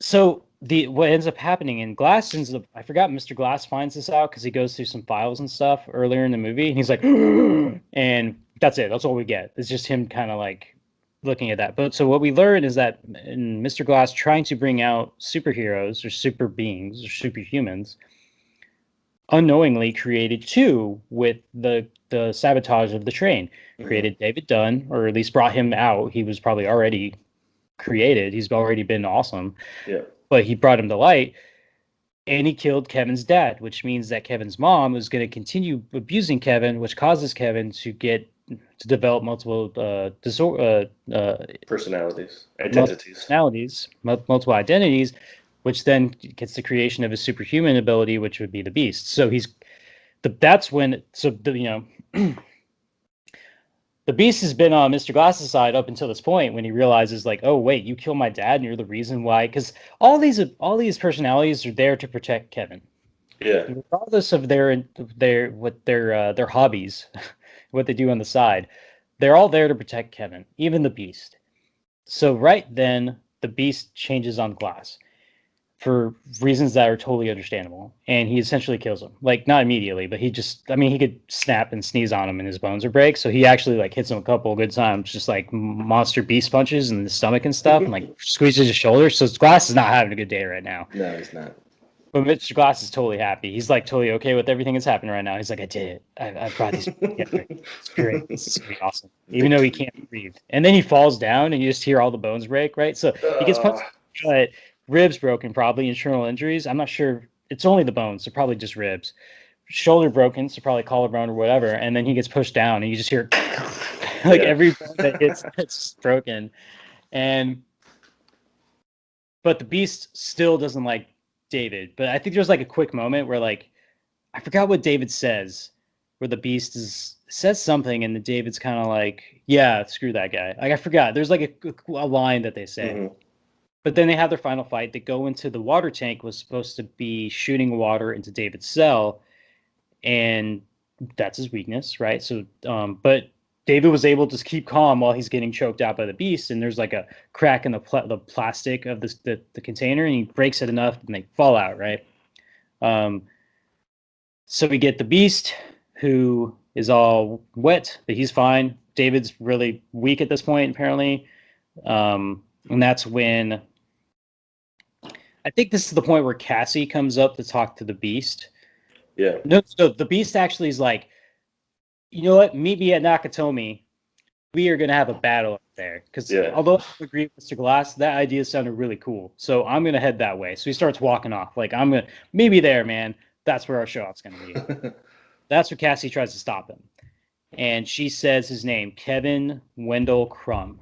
so what ends up happening in Glass I forgot Mr. Glass finds this out because he goes through some files and stuff earlier in the movie, and he's like, and That's it. That's all we get. It's just him kind of like looking at that. But so what we learn is that in Mr. Glass trying to bring out superheroes or super beings or superhumans, unknowingly created two with the sabotage of the train. Created David Dunn, or at least brought him out. He was probably already created. He's already been awesome. Yeah. But he brought him to light, and he killed Kevin's dad, which means that Kevin's mom was going to continue abusing Kevin, which causes Kevin to develop multiple Personalities, multiple identities, which then gets the creation of his superhuman ability, which would be the Beast. So that's when the Beast has been on Mr. Glass's side up until this point when he realizes, like, oh wait, you killed my dad, and you're the reason why. Because all these personalities are there to protect Kevin. Yeah. Regardless of their hobbies, what they do on the side, they're all there to protect Kevin, even the Beast. So right then, the Beast changes on Glass for reasons that are totally understandable, and he essentially kills him. Like, not immediately, but he could snap and sneeze on him and his bones would break, so he actually like hits him a couple of good times, just like monster beast punches in the stomach and stuff, and like squeezes his shoulder. So Glass is not having a good day right now. No, he's not. But Mr. Glass is totally happy. He's like totally okay with everything that's happening right now. He's like, I did it. I brought these together. It's great. This is gonna be awesome. Even though he can't breathe. And then he falls down and you just hear all the bones break, right? So he gets punched, but ribs broken, probably internal injuries. I'm not sure. It's only the bones, so probably just ribs. Shoulder broken, so probably collarbone or whatever. And then he gets pushed down and you just hear like every bone that it's broken. But the Beast still doesn't like David. But I think there's like a quick moment where, like, I forgot what David says, where the Beast says something and the David's kind of like, yeah, screw that guy. Like, I forgot. There's like a line that they say. Mm-hmm. But then they have their final fight. They go into the water tank, was supposed to be shooting water into David's cell, and that's his weakness, right? So, but David was able to keep calm while he's getting choked out by the Beast, and there's like a crack in the plastic of the container, and he breaks it enough and they fall out, right? So we get the Beast, who is all wet, but he's fine. David's really weak at this point, apparently. And that's when I think this is the point where Cassie comes up to talk to the Beast. Yeah. No, so the Beast actually is like, you know what? Meet me at Nakatomi. We are going to have a battle up there. Because although I agree with Mr. Glass, that idea sounded really cool. So I'm going to head that way. So he starts walking off. Like, I'm going to meet me there, man. That's where our show off's going to be. That's where Cassie tries to stop him. And she says his name, Kevin Wendell Crumb.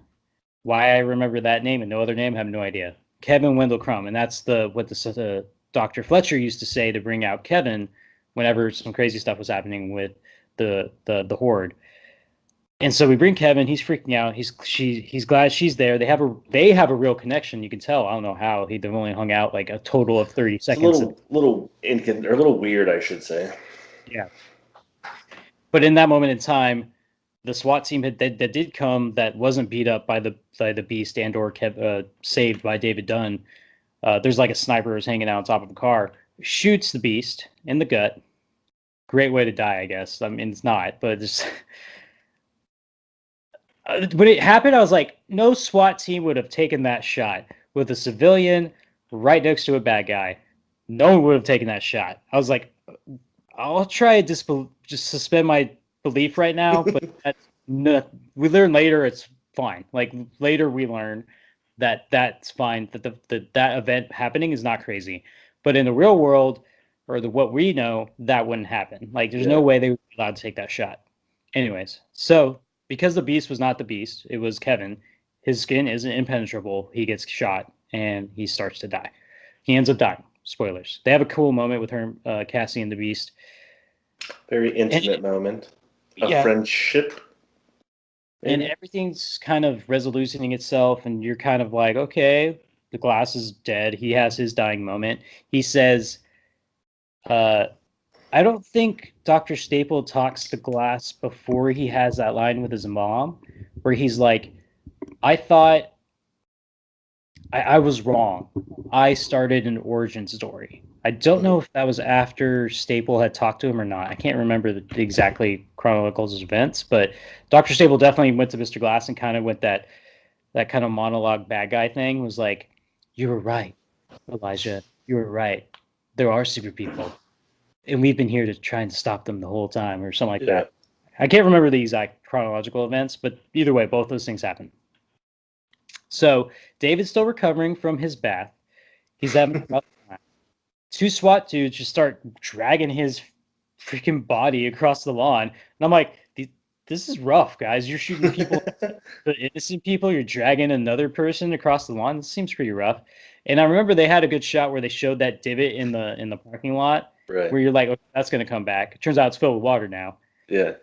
Why I remember that name and no other name, I have no idea. Kevin Wendell Crumb. And that's what the Dr. Fletcher used to say to bring out Kevin whenever some crazy stuff was happening with the Horde. And so we bring Kevin. He's freaking out. He's glad she's there. They have a real connection. You can tell. I don't know how. They've only hung out like a total of 30 seconds. A little weird, I should say. Yeah. But in that moment in time, the SWAT team that did come, that wasn't beat up by the Beast and or saved by David Dunn. There's like a sniper who's hanging out on top of a car, shoots the Beast in the gut. Great way to die, I guess. I mean, it's not, but just when it happened, I was like, no SWAT team would have taken that shot with a civilian right next to a bad guy. No one would have taken that shot. I was like, I'll try to just suspend my belief right now, but we learn later it's fine. Like, later we learn that's fine, that that event happening is not crazy. But in the real world, or what we know, that wouldn't happen. Like, there's no way they would be allowed to take that shot. Anyways, so because the Beast was not the Beast, it was Kevin, his skin isn't impenetrable. He gets shot and he starts to die. He ends up dying. Spoilers. They have a cool moment with her, Cassie and the Beast. Very intimate moment of friendship. Maybe. And everything's kind of resolutioning itself, and you're kind of like, okay, the Glass is dead. He has his dying moment. He says, I don't think Dr. Staple talks to Glass before he has that line with his mom, where he's like, I thought I was wrong. I started an origin story. I don't know if that was after Staple had talked to him or not. I can't remember the exactly chronological events, but Dr. Staple definitely went to Mr. Glass and kind of went that kind of monologue bad guy thing. Was like, "You were right, Elijah. You were right. There are super people, and we've been here to try and stop them the whole time," or something like Yeah. that. I can't remember the exact chronological events, but either way, both those things happened. So David's still recovering from his bath. He's having a rough time. Two SWAT dudes just start dragging his freaking body across the lawn, and I'm like, "This is rough, guys. You're shooting people, the innocent people. You're dragging another person across the lawn. This seems pretty rough." And I remember they had a good shot where they showed that divot in the parking lot, Right. where you're like, "Okay, that's going to come back." It turns out it's filled with water now. Yeah.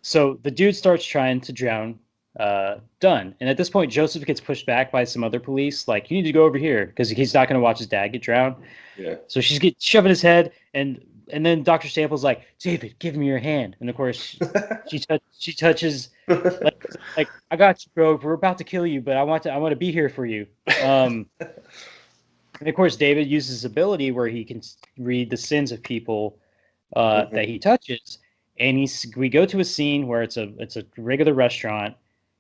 So the dude starts trying to drown Dunn. And at this point, Joseph gets pushed back by some other police. Like, you need to go over here because he's not going to watch his dad get drowned. Yeah. So she's shoving his head, and then Dr. Staple's like, David, give me your hand. And of course, she touches like I got you, bro. We're about to kill you, but I want to be here for you. And of course, David uses his ability where he can read the sins of people that he touches. And we go to a scene where it's a regular restaurant,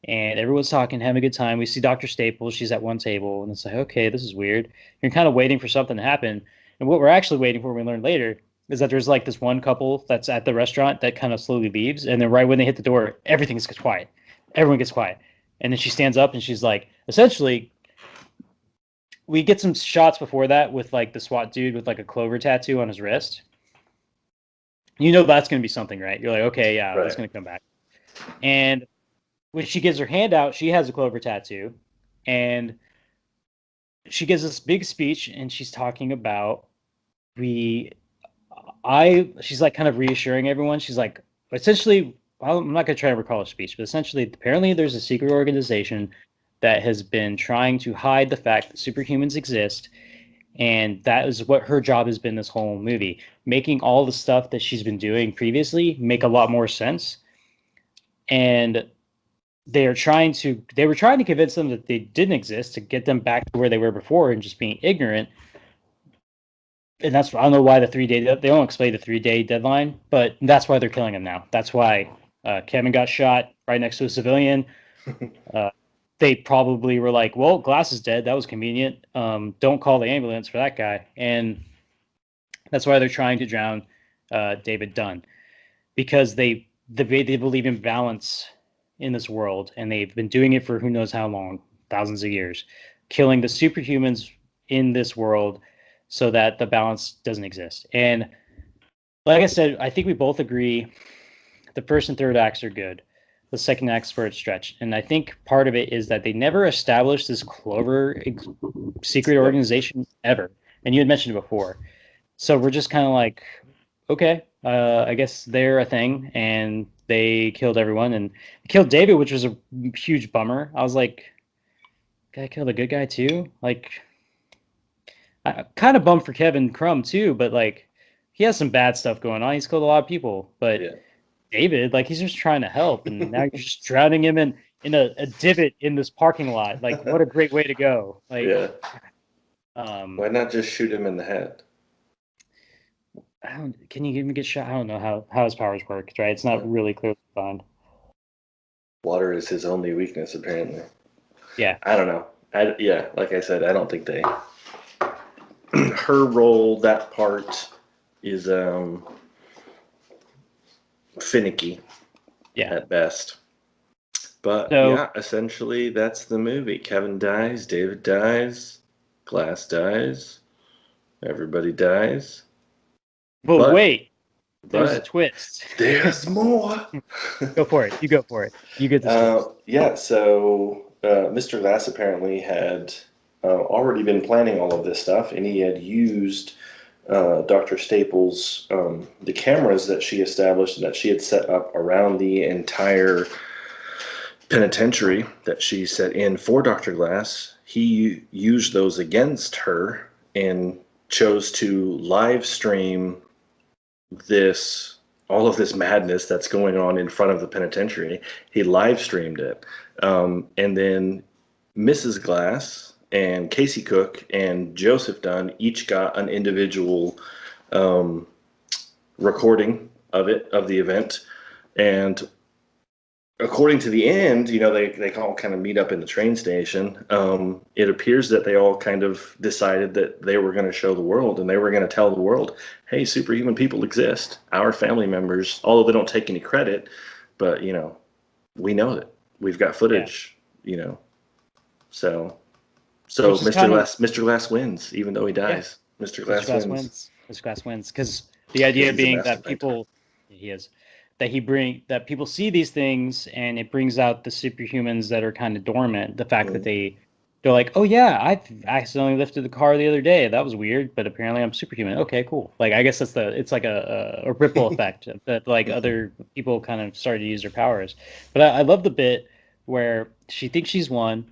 and everyone's talking, having a good time. We see Dr. Staples. She's at one table, and it's like, okay, this is weird. You're kind of waiting for something to happen. And what we're actually waiting for, we learn later, is that there's like this one couple that's at the restaurant that kind of slowly leaves. And then right when they hit the door, everything gets quiet. Everyone gets quiet. And then she stands up and she's like, essentially, we get some shots before that with like the SWAT dude with like a clover tattoo on his wrist. You know that's going to be something, right? You're like, okay, yeah, Right. that's going to come back. And when she gives her hand out, she has a clover tattoo, and she gives this big speech, and she's talking about she's like kind of reassuring everyone. She's like, essentially, I'm not going to try to recall her speech, but essentially, apparently, there's a secret organization that has been trying to hide the fact that superhumans exist. And that is what her job has been this whole movie, making all the stuff that she's been doing previously make a lot more sense. And they were trying to convince them that they didn't exist to get them back to where they were before and just being ignorant. And that's, I don't know why they don't explain the 3-day deadline, but that's why they're killing him now. That's why Kevin got shot right next to a civilian. They probably were like, well, Glass is dead. That was convenient. Don't call the ambulance for that guy. And that's why they're trying to drown David Dunn, because they believe in balance in this world, and they've been doing it for who knows how long, thousands of years, killing the superhumans in this world so that the balance doesn't exist. And like I said, I think we both agree the first and third acts are good. The second act's for its stretch. And I think part of it is that they never established this Clover secret organization ever. And you had mentioned it before. So we're just kind of like, okay, I guess they're a thing, and they killed everyone and killed David, which was a huge bummer. I was like, "Guy killed a good guy too." Like, I kind of bummed for Kevin Crumb too, but like, he has some bad stuff going on. He's killed a lot of people, but Yeah. David, like, he's just trying to help, and now you're just drowning him in a divot in this parking lot. Like, what a great way to go! Like, Yeah. Why not just shoot him in the head? Can you even get shot? I don't know how his powers work, right? It's not really clearly defined. Water is his only weakness, apparently. Yeah. I don't know. Yeah, like I said, I don't think they. Her role, that part, is finicky. Yeah. At best. But So, yeah, essentially that's the movie. Kevin dies, David dies, Glass dies, everybody dies. but wait, there's a twist. There's more. Go for it. You go for it. You get this twist. Yeah, so Mr. Glass apparently had already been planning all of this stuff, and he had used Dr. Staples, the cameras that she established and that she had set up around the entire penitentiary that she set in for Dr. Glass. He used those against her and chose to live stream all of this madness that's going on in front of the penitentiary. He live streamed it. And then Mrs. Glass, and Casey Cook and Joseph Dunn each got an individual recording of the event. And according to the end, they all kind of meet up in the train station. It appears that they all kind of decided that they were going to show the world, and they were going to tell the world, hey, superhuman people exist. Our family members, although they don't take any credit, but, we know that. We've got footage, So Mr. Glass wins, even though he dies. Yeah. Mr. Glass wins. Mr. Glass wins. Because the idea being that people... He is. That people see these things and it brings out the superhumans that are kind of dormant. The fact that they're like, oh yeah, I accidentally lifted the car the other day. That was weird, but apparently I'm superhuman. Okay, cool. Like, I guess it's like a ripple effect that like other people kind of started to use their powers. But I love the bit where she thinks she's won,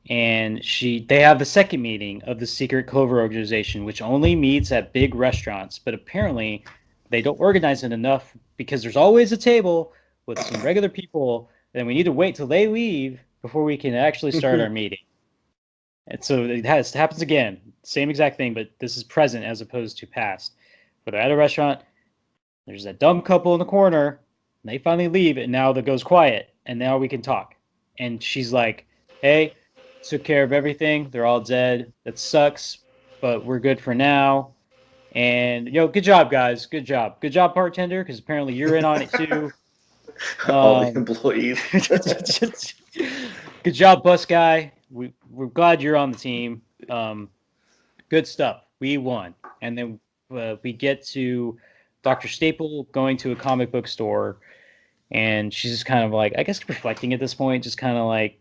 and they have the second meeting of the secret Clover organization, which only meets at big restaurants, but apparently they don't organize it enough because there's always a table with some regular people, and we need to wait till they leave before we can actually start our meeting. And so it happens again, same exact thing, but this is present as opposed to past. But they're at a restaurant, there's that dumb couple in the corner, and they finally leave, and now it goes quiet, and now we can talk. And she's like, hey, took care of everything, they're all dead, that sucks, but we're good for now. And, good job, guys. Good job, bartender, because apparently you're in on it too. All the employees. Good job, bus guy. We're glad you're on the team. Good stuff. We won. And then we get to Dr. Staple going to a comic book store, and she's just kind of like, I guess, reflecting at this point, just kind of like,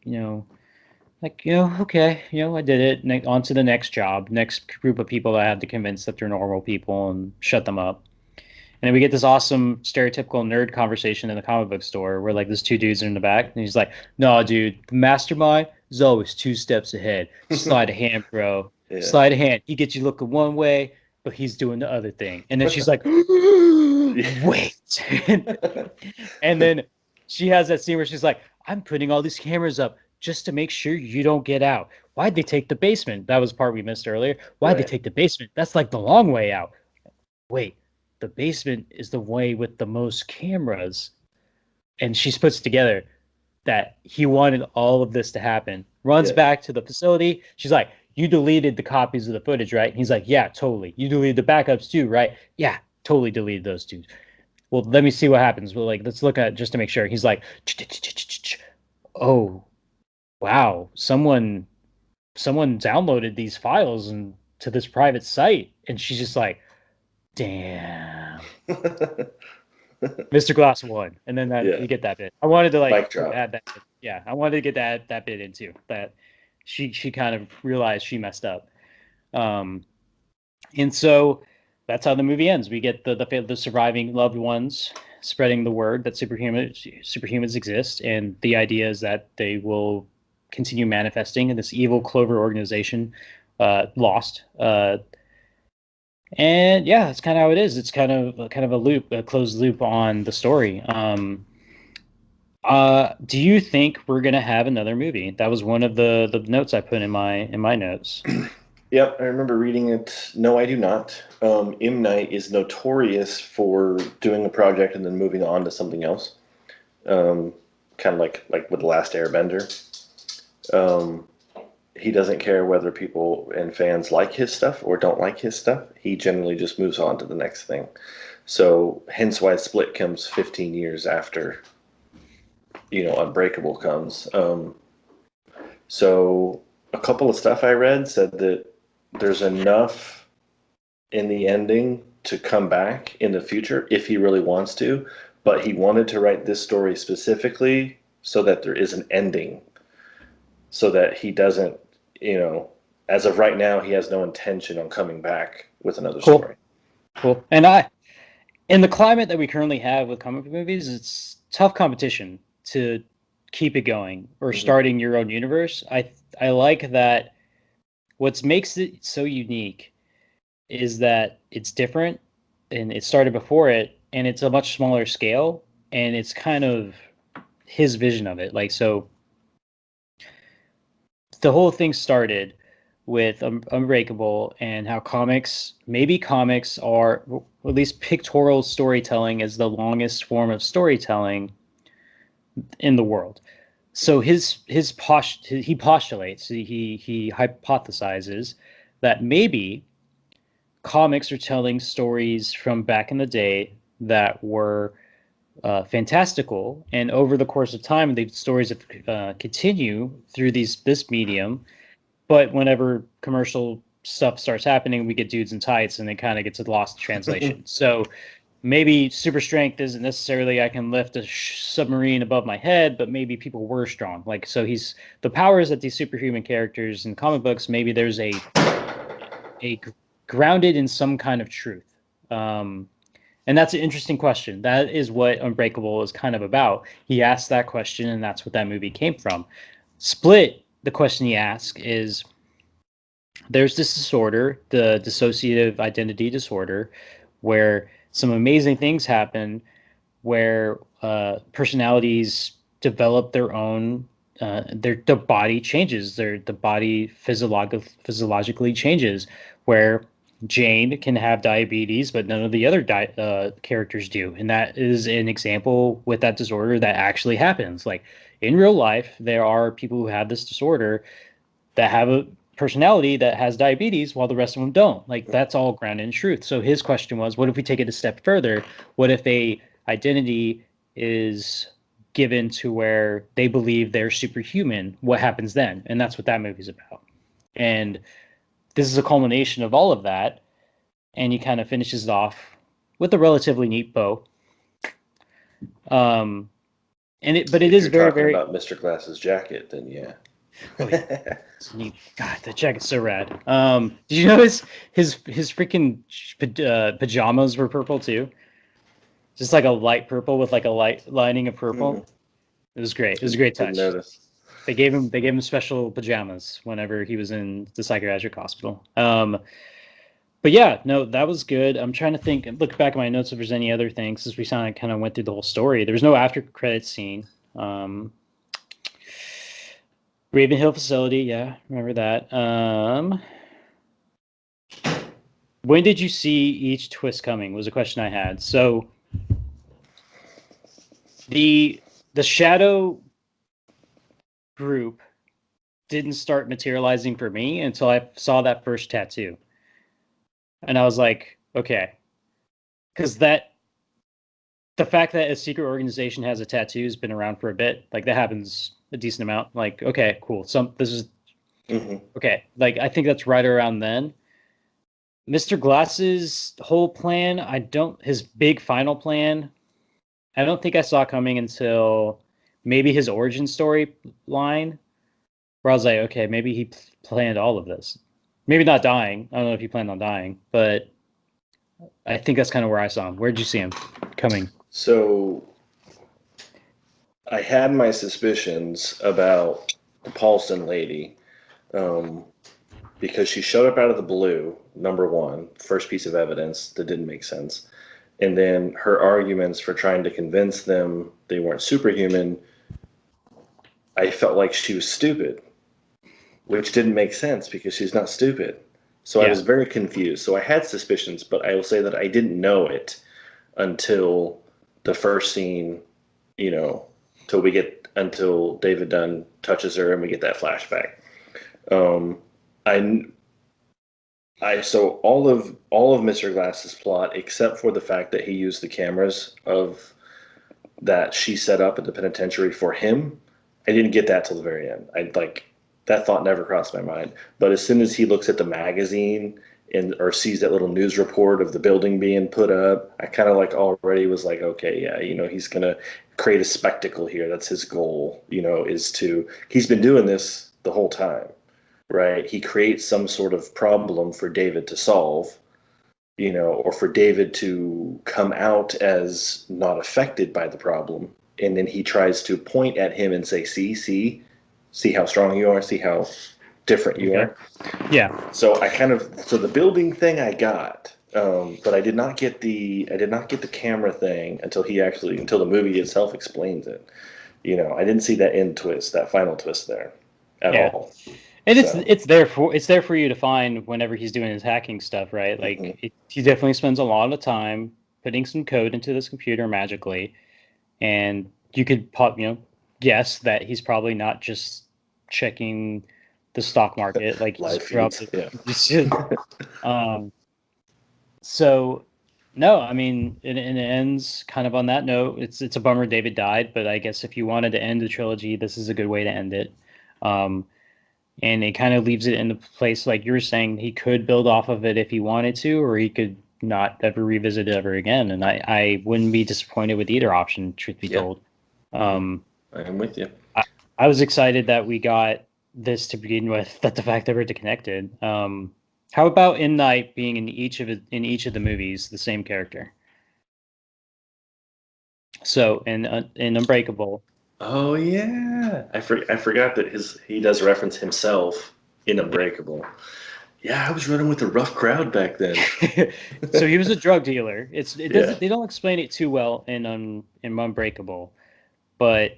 okay, I did it. On to the next job, next group of people I have to convince that they're normal people and shut them up. And then we get this awesome stereotypical nerd conversation in the comic book store where like these two dudes are in the back, and he's like, no, dude, the mastermind is always 2 steps ahead. Slide a hand, bro. Yeah. Slide a hand. He gets you looking one way, but he's doing the other thing. And then she's like, wait. And then she has that scene where she's like, I'm putting all these cameras up just to make sure you don't get out. Why'd they take the basement? That was the part we missed earlier. Why'd they take the basement? That's like the long way out. Wait, the basement is the way with the most cameras. And she puts together that he wanted all of this to happen. Runs back to the facility. She's like, you deleted the copies of the footage, right? And he's like, yeah, totally. You deleted the backups too, right? Yeah, totally deleted those two. Well, let me see what happens. Well, like, let's look at it just to make sure. He's like, oh, wow, someone downloaded these files and to this private site. And she's just like, damn. Mr. Glass won. And then you get that bit. I wanted to add that bit. Yeah, I wanted to get that bit in too. That she kind of realized she messed up. And so that's how the movie ends. We get the surviving loved ones spreading the word that superhumans exist, and the idea is that they will continue manifesting in this evil Clover organization, Lost. And yeah, that's kind of how it is. It's kind of a loop, a closed loop on the story. Do you think we're gonna have another movie? That was one of the notes I put in my notes. Yep, I remember reading it. No, I do not. M. Night is notorious for doing a project and then moving on to something else. Kind of like with The Last Airbender. He doesn't care whether people and fans like his stuff or don't like his stuff. He generally just moves on to the next thing. So hence why Split comes 15 years after, Unbreakable comes. So a couple of stuff I read said that there's enough in the ending to come back in the future if he really wants to, but he wanted to write this story specifically so that there is an ending, so that he doesn't, as of right now, he has no intention on coming back with another story. Cool. And in the climate that we currently have with comic book movies, it's tough competition to keep it going or starting your own universe. I like that. What makes it so unique is that it's different, and it started before it, and it's a much smaller scale, and it's kind of his vision of it. Like, so the whole thing started with Unbreakable and how comics are, or at least pictorial storytelling is the longest form of storytelling in the world. So he postulates, he hypothesizes that maybe comics are telling stories from back in the day that were fantastical, and over the course of time, the stories have continue through this medium. But whenever commercial stuff starts happening, we get dudes in tights, and it kind of gets lost in translation. So maybe super strength isn't necessarily I can lift a submarine above my head, but maybe people were strong. Like, so he's the powers that these superhuman characters in comic books. Maybe there's a grounded in some kind of truth. And that's an interesting question. That is what Unbreakable is kind of about. He asked that question, and that's what that movie came from. Split, the question he asked is, there's this disorder, the dissociative identity disorder, where some amazing things happen, where personalities develop their own, their body changes, the body physiologically changes, where Jane can have diabetes, but none of the other characters do. And that is an example with that disorder that actually happens. Like in real life, there are people who have this disorder that have a personality that has diabetes while the rest of them don't. Like that's all grounded in truth. So his question was, what if we take it a step further? What if a identity is given to where they believe they're superhuman? What happens then? And that's what that movie's about. And this is a culmination of all of that, and he kind of finishes it off with a relatively neat bow. But it is very, very about Mr. Glass's jacket. Then yeah, oh, yeah. It's neat. God, that jacket's so rad. Did you notice his freaking pajamas were purple too? Just like a light purple with like a light lining of purple. Mm. It was great. It was a great touch. Didn't notice. They gave him special pajamas whenever he was in the psychiatric hospital. But yeah, no, that was good. I'm trying to think, look back at my notes if there's any other things, since we kind of went through the whole story. There was no after credit scene. Ravenhill facility, yeah, remember that. When did you see each twist coming? Was a question I had. So the shadow group didn't start materializing for me until I saw that first tattoo. And I was like, okay. Because the fact that a secret organization has a tattoo has been around for a bit. Like, that happens a decent amount. Like, okay, cool. Okay. Like, I think that's right around then. Mr. Glass's whole plan, his big final plan, I don't think I saw coming until maybe his origin story line, where I was like, okay, maybe he planned all of this. Maybe not dying. I don't know if he planned on dying, but I think that's kind of where I saw him. Where did you see him coming? So I had my suspicions about the Paulson lady because she showed up out of the blue, number one, first piece of evidence that didn't make sense. And then her arguments for trying to convince them they weren't superhuman, I felt like she was stupid, which didn't make sense because she's not stupid. So yeah. I was very confused. So I had suspicions, but I will say that I didn't know it until the first scene, until David Dunn touches her and we get that flashback. So all of Mr. Glass's plot, except for the fact that he used the cameras that she set up at the penitentiary for him, I didn't get that till the very end. That thought never crossed my mind. But as soon as he looks at the magazine or sees that little news report of the building being put up, I kind of already was like, okay, yeah, he's gonna create a spectacle here. That's his goal, he's been doing this the whole time. Right, he creates some sort of problem for David to solve, or for David to come out as not affected by the problem, and then he tries to point at him and say, "See how strong you are. See how different you are." Yeah. So the building thing I got, but I did not get the camera thing until the movie itself explains it. I didn't see that end twist, that final twist there. at Yeah. all. And So, it's there for you to find whenever he's doing his hacking stuff, right? Like he definitely spends a lot of time putting some code into this computer magically, and you could guess that he's probably not just checking the stock market like he's live throughout feeds. the Yeah. um so no, I mean it ends kind of on that note. It's a bummer David died, but I guess if you wanted to end the trilogy, this is a good way to end it. Um and it kind of leaves it in the place like you were saying he could build off of it if he wanted to, or he could not ever revisit it ever again, and I wouldn't be disappointed with either option, truth be Yeah. told. um I'm with you. I was excited that we got this to begin with, that the fact that we're connected. How about in night being in each of the movies the same character? So in Unbreakable. Oh yeah, I forgot that he does reference himself in Unbreakable. Yeah, I was running with a rough crowd back then. So he was a drug dealer. It Yeah. doesn't They don't explain it too well in Unbreakable, but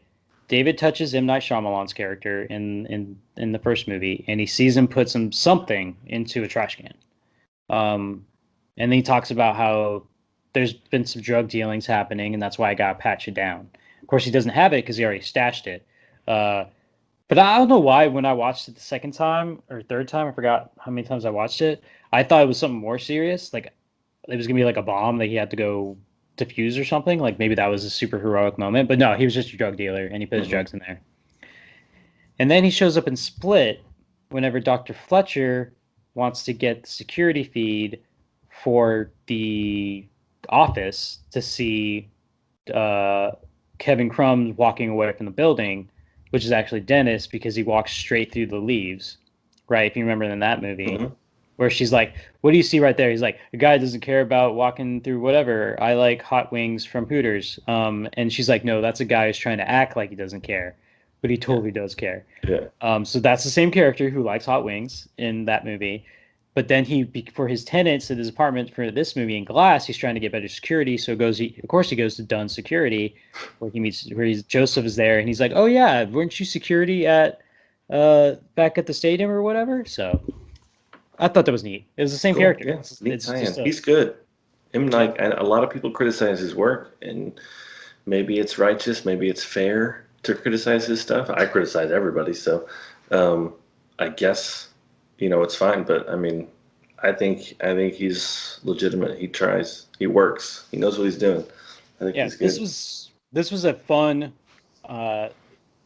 David touches M. Night Shyamalan's character in the first movie, and he sees him put something into a trash can. And then he talks about how there's been some drug dealings happening, and that's why I got to patch it down. Of course, he doesn't have it because he already stashed it. Uh, but I don't know why when I watched it the second time or third time, I forgot how many times I watched it. I thought it was something more serious, like it was gonna be like a bomb that he had to go defuse or something. Like maybe that was a super heroic moment, but no, he was just a drug dealer and he put his Hmm. drugs in there. And then he shows up in Split whenever Dr. Fletcher wants to get the security feed for the office to see uh, Kevin Crumb walking away from the building, which is actually Dennis because he walks straight through the leaves, right? If you remember in that movie, Hmm. where she's like, "What do you see right there?" He's like, "A guy doesn't care about walking through whatever. I like hot wings from Hooters." And she's like, "No, that's a guy who's trying to act like he doesn't care, but he Yeah. totally does care." Yeah. So that's the same character who likes hot wings in that movie. But then for his tenants at his apartment for this movie in Glass, he's trying to get better security. So of course, he goes to Dunn Security, where Joseph is there, and he's like, "Oh yeah, weren't you security at back at the stadium or whatever?" So I thought that was neat. It was the same Cool. character. Yeah. Neat It's just tie-in. a He's good. Him yeah, like, and a lot of people criticize his work, and maybe it's righteous, maybe it's fair to criticize his stuff. I criticize everybody, so um, I guess it's fine. But I mean, I think he's legitimate. He tries. He works. He knows what he's doing. I think yeah. he's good. This was a fun uh,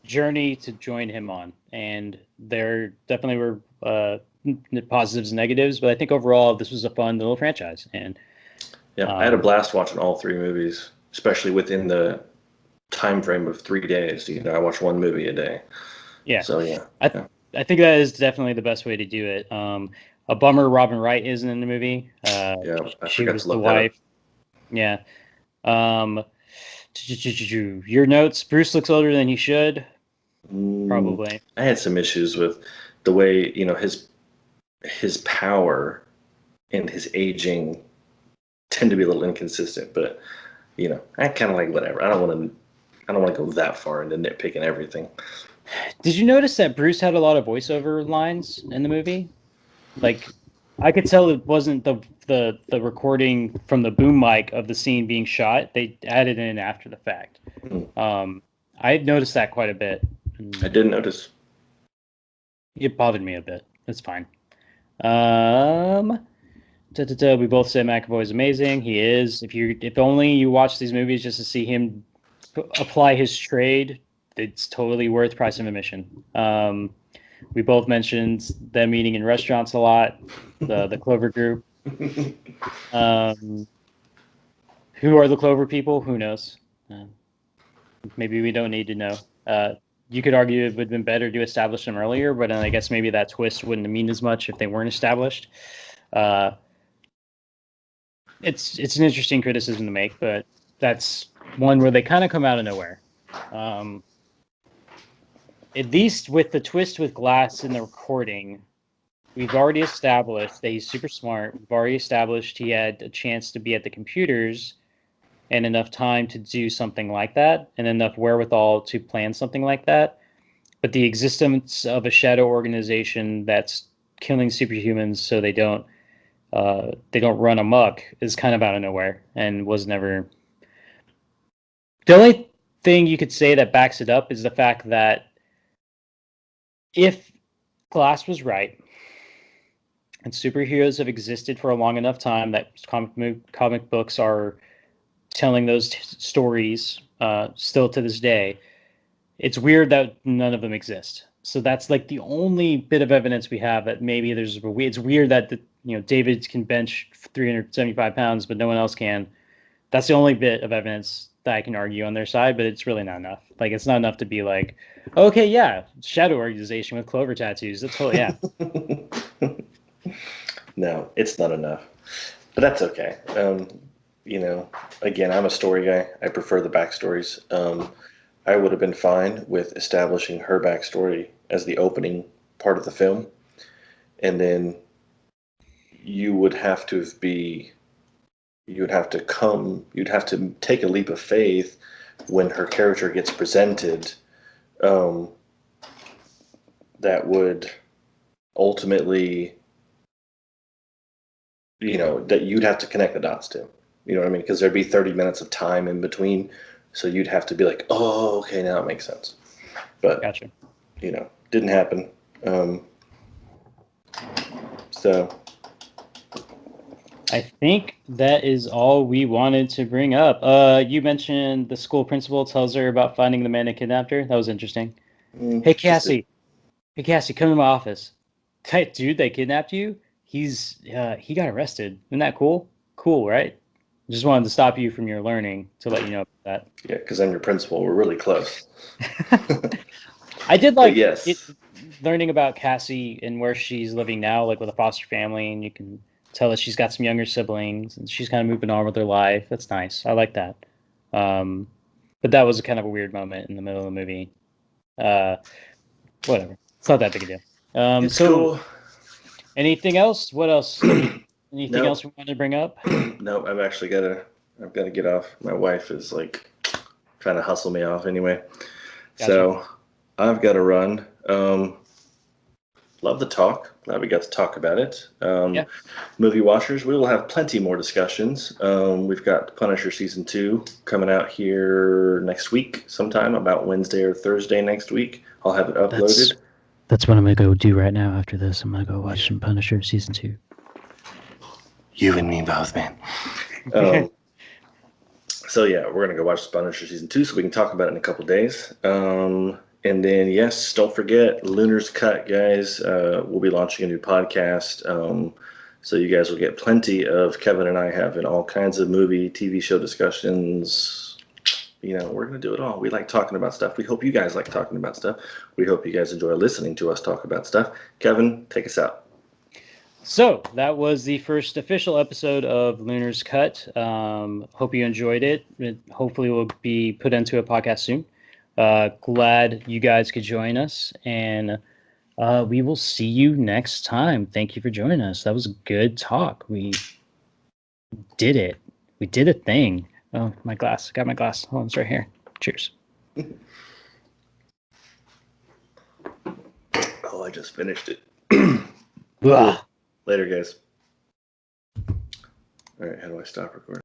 journey to join him on, and there definitely were positives and negatives, but I think overall this was a fun little franchise. And Yeah, I had a um, blast watching all three movies, especially within the time frame of 3 days. I watch one movie a day. yeah, So yeah, I yeah, I think that is definitely the best way to do it. A bummer Robin Wright isn't in the movie. yeah. I She forgot was to the look that up. wife. Yeah. Um, your notes. Bruce looks older than he should. Mm, Probably. I had some issues with the way his power and his aging tend to be a little inconsistent, but I kind of like whatever. I don't want to go that far into nitpicking everything. Did you notice that Bruce had a lot of voiceover lines in the movie? Like, I could tell it wasn't the recording from the boom mic of the scene being shot. They added in after the fact. Hmm. I had noticed that quite a bit. I didn't notice. It bothered me a bit. It's fine. Um, we both said McAvoy is amazing. He is. If only you watch these movies just to see him apply his trade, it's totally worth price of admission. We both mentioned them eating in restaurants a lot. The Clover Group. Um, who are the Clover people? Who knows? Uh, Maybe we don't need to know. You could argue it would have been better to establish them earlier, but I guess maybe that twist wouldn't mean as much if they weren't established. Uh, it's an interesting criticism to make, but that's one where they kind of come out of nowhere. Um, at least with the twist with Glass in the recording, we've already established that he's super smart. We've already established he had a chance to be at the computers and enough time to do something like that and enough wherewithal to plan something like that. but the existence of a shadow organization that's killing superhumans so they don't run amok is kind of out of nowhere and was never. The only thing you could say that backs it up is the fact that if Glass was right and superheroes have existed for a long enough time that comic books are telling those stories still to this day, it's weird that none of them exist. So that's like the only bit of evidence we have that maybe it's weird that David can bench 375 pounds, but no one else can. That's the only bit of evidence that I can argue on their side, but it's really not enough. Like, it's not enough to be like, okay, yeah, shadow organization with clover tattoos. That's totally, yeah. No, it's not enough, but that's okay. Again, I'm a story guy. I prefer the backstories. I would have been fine with establishing her backstory as the opening part of the film, and then you would have to you'd have to take a leap of faith when her character gets presented, that would ultimately, that you'd have to connect the dots to. You know what I mean? Because there'd be 30 minutes of time in between, so you'd have to be like, oh, okay, now it makes sense. But Gotcha. Didn't happen. So I think that is all we wanted to bring up. You mentioned the school principal tells her about finding the man that kidnapped her. That was interesting. Hey, Cassie. Hey, Cassie, come to my office. That dude that kidnapped you, he got arrested. Isn't that cool? Cool, right? Just wanted to stop you from your learning to let you know about that. Yeah, because I'm your principal. We're really close. I did like yes. learning about Cassie and where she's living now, like with a foster family, and you can tell that she's got some younger siblings and she's kind of moving on with her life. That's nice. I like that. But that was kind of a weird moment in the middle of the movie. Whatever. It's not that big a deal. It's cool. Anything else? What else? Anything else we want to bring up? Nope. I've got to get off. My wife is like trying to hustle me off anyway. Gotcha. So I've got to run. Love the talk. Glad we got to talk about it. Yeah. Movie watchers, we will have plenty more discussions. We've got Punisher Season 2 coming out here next week sometime, about Wednesday or Thursday next week. I'll have it uploaded. That's what I'm going to go do right now after this. I'm going to go watch some Punisher Season 2. You and me both, man. So yeah, we're going to go watch Punisher Season 2 so we can talk about it in a couple days. And then, yes, don't forget, Lunars Cut, guys. We'll be launching a new podcast. So you guys will get plenty of Kevin and I having all kinds of movie, TV show discussions. We're going to do it all. We like talking about stuff. We hope you guys like talking about stuff. We hope you guys enjoy listening to us talk about stuff. Kevin, take us out. So that was the first official episode of Lunars Cut. Hope you enjoyed it. It hopefully will be put into a podcast soon. Glad you guys could join us, and we will see you next time. Thank you for joining us. That was a good talk. We did it. We did a thing. Oh, my glass. Got my glass. Oh, it's right here. Cheers. Oh, I just finished it. Later, guys. All right, how do I stop recording?